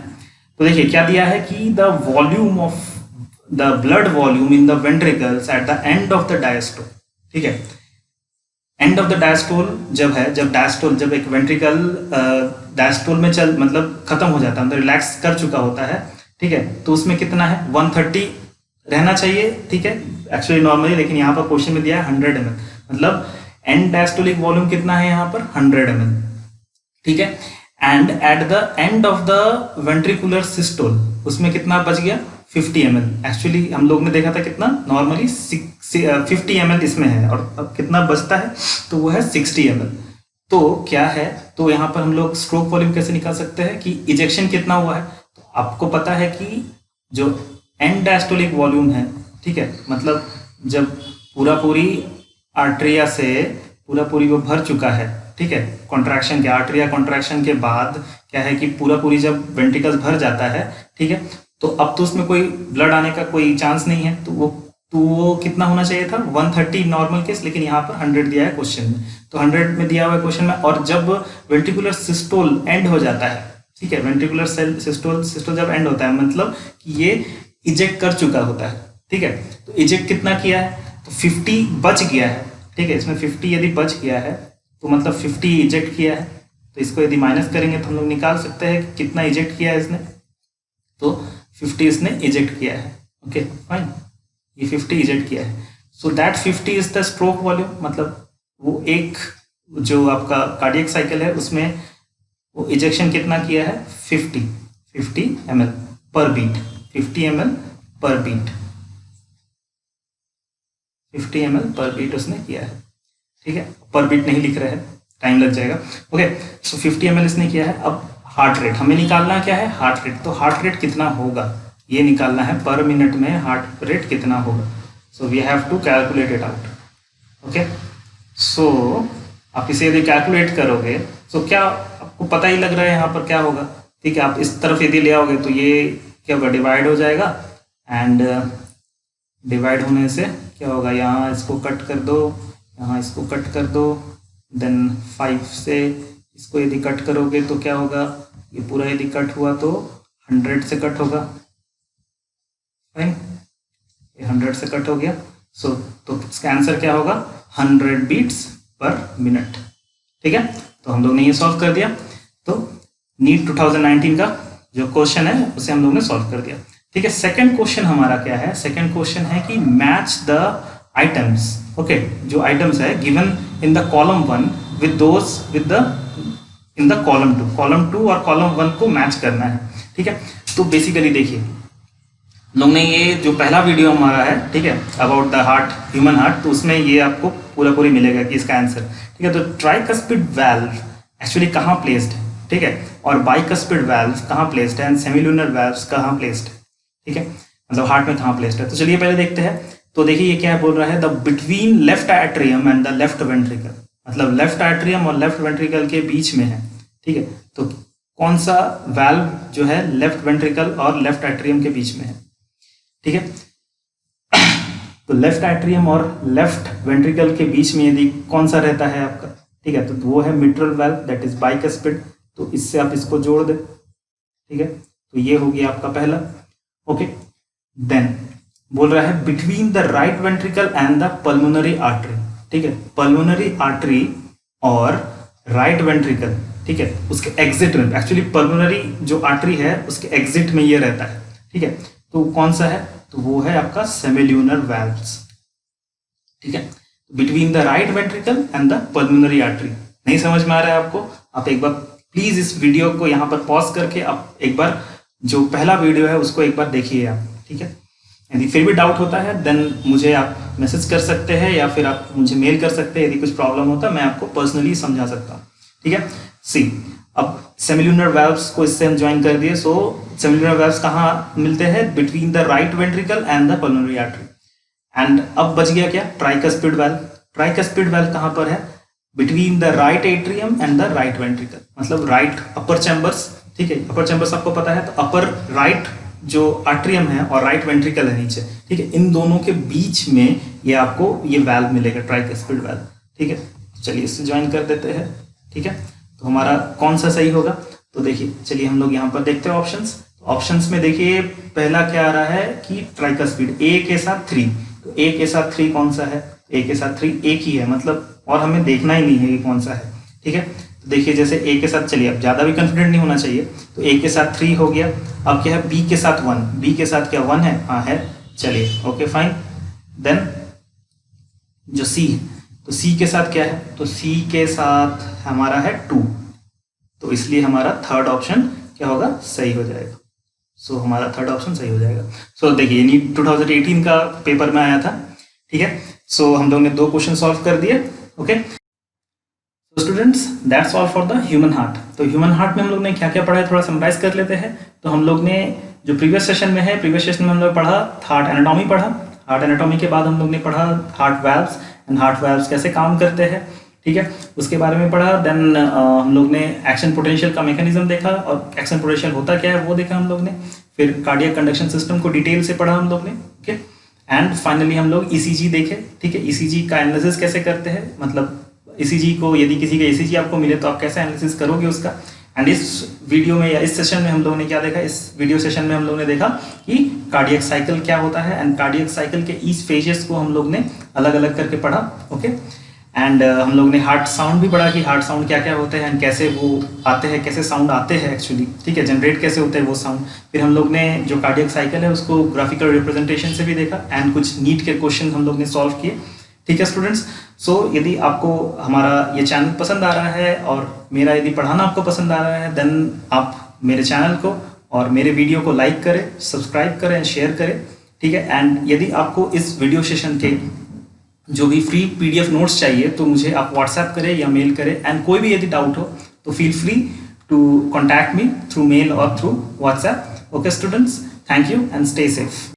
तो देखिए क्या दिया है कि the volume of the blood volume in the ventricles at the end of the diastole, ठीक है। एंड ऑफ द डायस्टोल जब है, जब डायस्टोल, जब एक वेंट्रिकल डायस्टोल में चल मतलब खत्म हो जाता है, मतलब रिलैक्स कर चुका होता है, ठीक है, तो उसमें कितना है 130 रहना चाहिए, ठीक है, एक्चुअली नॉर्मली, लेकिन यहाँ पर क्वेश्चन में दिया है 100 ml, मतलब एंड डायस्टोलिक वॉल्यूम कितना है यहाँ पर 100 ml, ठीक है। And at the end of the ventricular systole उसमें कितना बच गया 50 ml। एक्चुअली हम लोग ने देखा था कितना नॉर्मली 50 ml इसमें है, और अब कितना बचता है तो वो है 60 ml। तो क्या है, तो यहाँ पर हम लोग स्ट्रोक वॉल्यूम कैसे निकाल सकते हैं कि इजेक्शन कितना हुआ है। तो आपको पता है कि जो एंड डायस्टोलिक वॉल्यूम है, ठीक है, मतलब जब पूरी आर्टरिया से पूरी वो भर चुका है, ठीक है, कॉन्ट्रैक्शन के, आर्टरिया कॉन्ट्रैक्शन के बाद क्या है कि पूरी जब वेंट्रिकल्स भर जाता है, ठीक है, तो अब तो उसमें कोई ब्लड आने का कोई चांस नहीं है, तो वो कितना होना चाहिए था 130 नॉर्मल केस, लेकिन यहाँ पर 100 दिया है क्वेश्चन में, तो 100 में दिया हुआ है क्वेश्चन में। और जब वेंट्रिकुलर सिस्टोल एंड हो जाता है, ठीक है, वेंट्रिकुलर सिस्टोल जब एंड होता है मतलब कि ये इजेक्ट कर चुका होता है, ठीक है, तो इजेक्ट कितना किया है तो 50 बच गया है, ठीक है, इसमें 50 यदि बच गया है तो मतलब 50 इजेक्ट किया है, तो इसको यदि माइनस करेंगे तो हम लोग निकाल सकते हैं कि कितना इजेक्ट किया है इसने, तो 50 इसने इजेक्ट किया है, ओके फाइन, ये 50 इजेक्ट किया है। So that 50 is the stroke volume, मतलब वो एक जो आपका कार्डियक साइकिल है उसमें वो इजेक्शन कितना किया है 50 ml पर बीट, 50 ml पर बीट, 50 ml पर बीट उसने किया है, ठीक है, पर बीट नहीं लिख रहे हैं, टाइम लग जाएगा, ओके। सो 50 ml इसने किया है। अब हार्ट रेट हमें निकालना क्या है, हार्ट रेट, तो हार्ट रेट कितना होगा ये निकालना है, पर मिनट में हार्ट रेट कितना होगा, so we have to calculate it out, okay. सो आप इसे यदि कैलकुलेट करोगे तो क्या आपको पता ही लग रहा है यहाँ पर क्या होगा, ठीक है, आप इस तरफ यदि ले आओगे तो ये क्या होगा डिवाइड हो जाएगा, एंड डिवाइड होने से क्या होगा, यहाँ इसको कट कर दो, यहाँ इसको कट कर दो, देन 5 से इसको यदि कट करोगे तो क्या होगा, ये पूरा यदि कट हुआ तो 100 से कट होगा, फाइन, ये 100 से कट हो गया। सो तो इसका आंसर क्या होगा 100 बीट्स पर मिनट, ठीक है। तो हम लोग ने ये सॉल्व कर दिया। तो नीट 2019 का जो क्वेश्चन है उसे हम लोग ने सॉल्व कर दिया, ठीक है। सेकंड क्वेश्चन हमारा क्या है, सेकंड क्वेश्चन है कि मैच द आइटम्स, ओके, जो आइटम्स है given in the column 1 with those with the in the column 2, column 2 और कॉलम 1 को मैच करना है, ठीक है। तो बेसिकली देखिए लोग ने ये जो पहला वीडियो हमारा है, ठीक है, about the heart, human heart, तो उसमें ये आपको पूरी मिलेगा कि इसका आंसर, ठीक है। तो ट्राइकस्पिड वाल्व एक्चुअली कहाँ प्लेस्ड है, ठीक है, और बाइकस्पिड वाल्व कहाँ प्लेस्ड है, एंड सेमिलुनर वाल्व्स कहाँ प्लेस्ड है, ठीक है, मतलब हार्ट में कहाँ प्लेस्ड है। तो चलिए पहले देखते हैं। तो देखिए ये क्या बोल रहा है, the between left atrium and the left ventricle, मतलब लेफ्ट एट्रियम और लेफ्ट वेंट्रिकल के बीच में है, ठीक है। तो कौन सा वाल्व जो है लेफ्ट वेंट्रिकल और लेफ्ट एट्रियम के बीच में है, ठीक है। तो लेफ्ट एट्रियम और लेफ्ट वेंट्रिकल के बीच में यदि कौन सा रहता है आपका, ठीक है, तो वो है mitral valve, that is bicuspid, तो इससे आप इसको जोड़ दे, ठीक है। तो ये हो गया आपका पहला, ओके। देन बोल रहा है between the right ventricle and the pulmonary artery, ठीक है, पल्मोनरी आर्टरी और राइट वेंट्रिकल, ठीक है, उसके एग्जिट में, एक्चुअली पल्मोनरी जो आर्टरी है उसके एग्जिट में ये रहता है, ठीक है। तो कौन सा है, तो वो है आपका सेमिल्यूनर वाल्व्स, ठीक है, between the right ventricle and the pulmonary artery. नहीं समझ में आ रहा है आपको, आप एक बार प्लीज इस वीडियो को यहाँ पर पॉज करके आप एक बार जो पहला वीडियो है उसको एक बार देखिए आप, ठीक है। यदि फिर भी डाउट होता है देन मुझे आप मैसेज कर सकते हैं या फिर आप मुझे मेल कर सकते हैं। यदि कुछ प्रॉब्लम होता है मैं आपको पर्सनली समझा सकता हूँ, ठीक है। सी, अब सेमिलुनर वेल्व्स को इससे हम ज्वाइन कर दिए। सो सेमिलुनर वेल्व्स कहाँ मिलते हैं? Between the right ventricle and the pulmonary artery. And अब बच गया क्या? Tricuspid valve. ट्राइकस्पिड वेल्व कहाँ पर है? Between the right atrium and the right ventricle, मतलब राइट अपर चैम्बर्स, ठीक है। अपर चैम्बर्स आपको पता है, तो अपर राइट जो आर्ट्रियम है और राइट वेंट्रिकल है नीचे, ठीक है। इन दोनों के बीच में ये आपको ये वेल्व मिलेगा, ट्राइकस्पिड वेल्व, ठीक है। चलिए इससे ज्वाइन कर देते हैं, ठीक है। तो हमारा कौन सा सही होगा? तो देखिए, चलिए हम लोग यहाँ पर देखते हैं ऑप्शंस। ऑप्शंस में देखिए पहला क्या आ रहा है कि ट्राइकस्पिड, ए के साथ 3। तो ए के साथ 3 कौन सा है? ए के साथ 3 एक ही है, मतलब और हमें देखना ही नहीं है ये कौन सा है, ठीक है। तो देखिए जैसे ए के साथ, चलिए अब ज़्यादा भी कॉन्फिडेंट नहीं होना चाहिए, तो ए के साथ 3 हो गया। अब क्या है? बी के साथ 1। बी के साथ क्या 1 है? हाँ है, चलिए ओके फाइन। देन जो सी है, तो सी के साथ क्या है? तो सी के साथ हमारा है 2, तो इसलिए हमारा थर्ड ऑप्शन क्या होगा? सही हो जाएगा। सो हमारा थर्ड ऑप्शन सही हो जाएगा। सो देखिए नीट 2018 का पेपर में आया था, ठीक है। सो हम लोग ने 2 क्वेश्चन सॉल्व कर दिए, ओके। तो students that's all for the human heart. तो ह्यूमन हार्ट में हम लोग ने क्या क्या पढ़ा है थोड़ा समराइज कर लेते हैं। तो हम लोग ने जो प्रीवियस सेशन में है, प्रीवियस सेशन में हम लोग पढ़ा हार्ट एनाटॉमी पढ़ा। हार्ट एनाटॉमी के बाद हम लोग ने पढ़ा heart valves and heart valves कैसे काम करते हैं, ठीक है, उसके बारे में पढ़ा। देन हम लोग ने एक्शन पोटेंशियल का मैकेनिज्म देखा और एक्शन पोटेंशियल होता क्या है वो देखा हम लोग ने। फिर कार्डियक कंडक्शन सिस्टम को डिटेल से पढ़ा हम लोग ने, ओके। एंड फाइनली हम लोग ईसीजी देखे, ठीक है। ईसीजी का एनालिसिस कैसे करते हैं, मतलब ईसीजी को यदि किसी का ईसीजी आपको मिले तो आप कैसे एनालिसिस करोगे उसका। एंड इस वीडियो में या इस सेशन में हम लोगों ने क्या देखा? इस वीडियो सेशन में हम लोगों ने देखा कि कार्डियक साइकिल क्या होता है एंड कार्डियक साइकिल के ईच फेजेस को हम लोग ने अलग अलग करके पढ़ा, ओके। एंड हम लोग ने हार्ट साउंड भी पढ़ा कि हार्ट साउंड क्या क्या होते हैं एंड कैसे वो आते हैं, कैसे साउंड आते हैं एक्चुअली, ठीक है, जनरेट कैसे होते हैं वो साउंड। फिर हम लोग ने जो कार्डियक साइकिल है उसको ग्राफिकल रिप्रेजेंटेशन से भी देखा एंड कुछ नीट के क्वेश्चन हम लोग ने सॉल्व किए, ठीक है स्टूडेंट्स। सो यदि आपको हमारा ये चैनल पसंद आ रहा है और मेरा यदि पढ़ाना आपको पसंद आ रहा है देन आप मेरे चैनल को और मेरे वीडियो को लाइक करें, सब्सक्राइब करें, शेयर करें, ठीक है। एंड यदि आपको इस वीडियो सेशन के जो भी फ्री पीडीएफ नोट्स चाहिए तो मुझे आप व्हाट्सएप करें या मेल करें। एंड कोई भी यदि डाउट हो तो feel free to contact me through mail और through WhatsApp, okay students. Thank you and stay safe.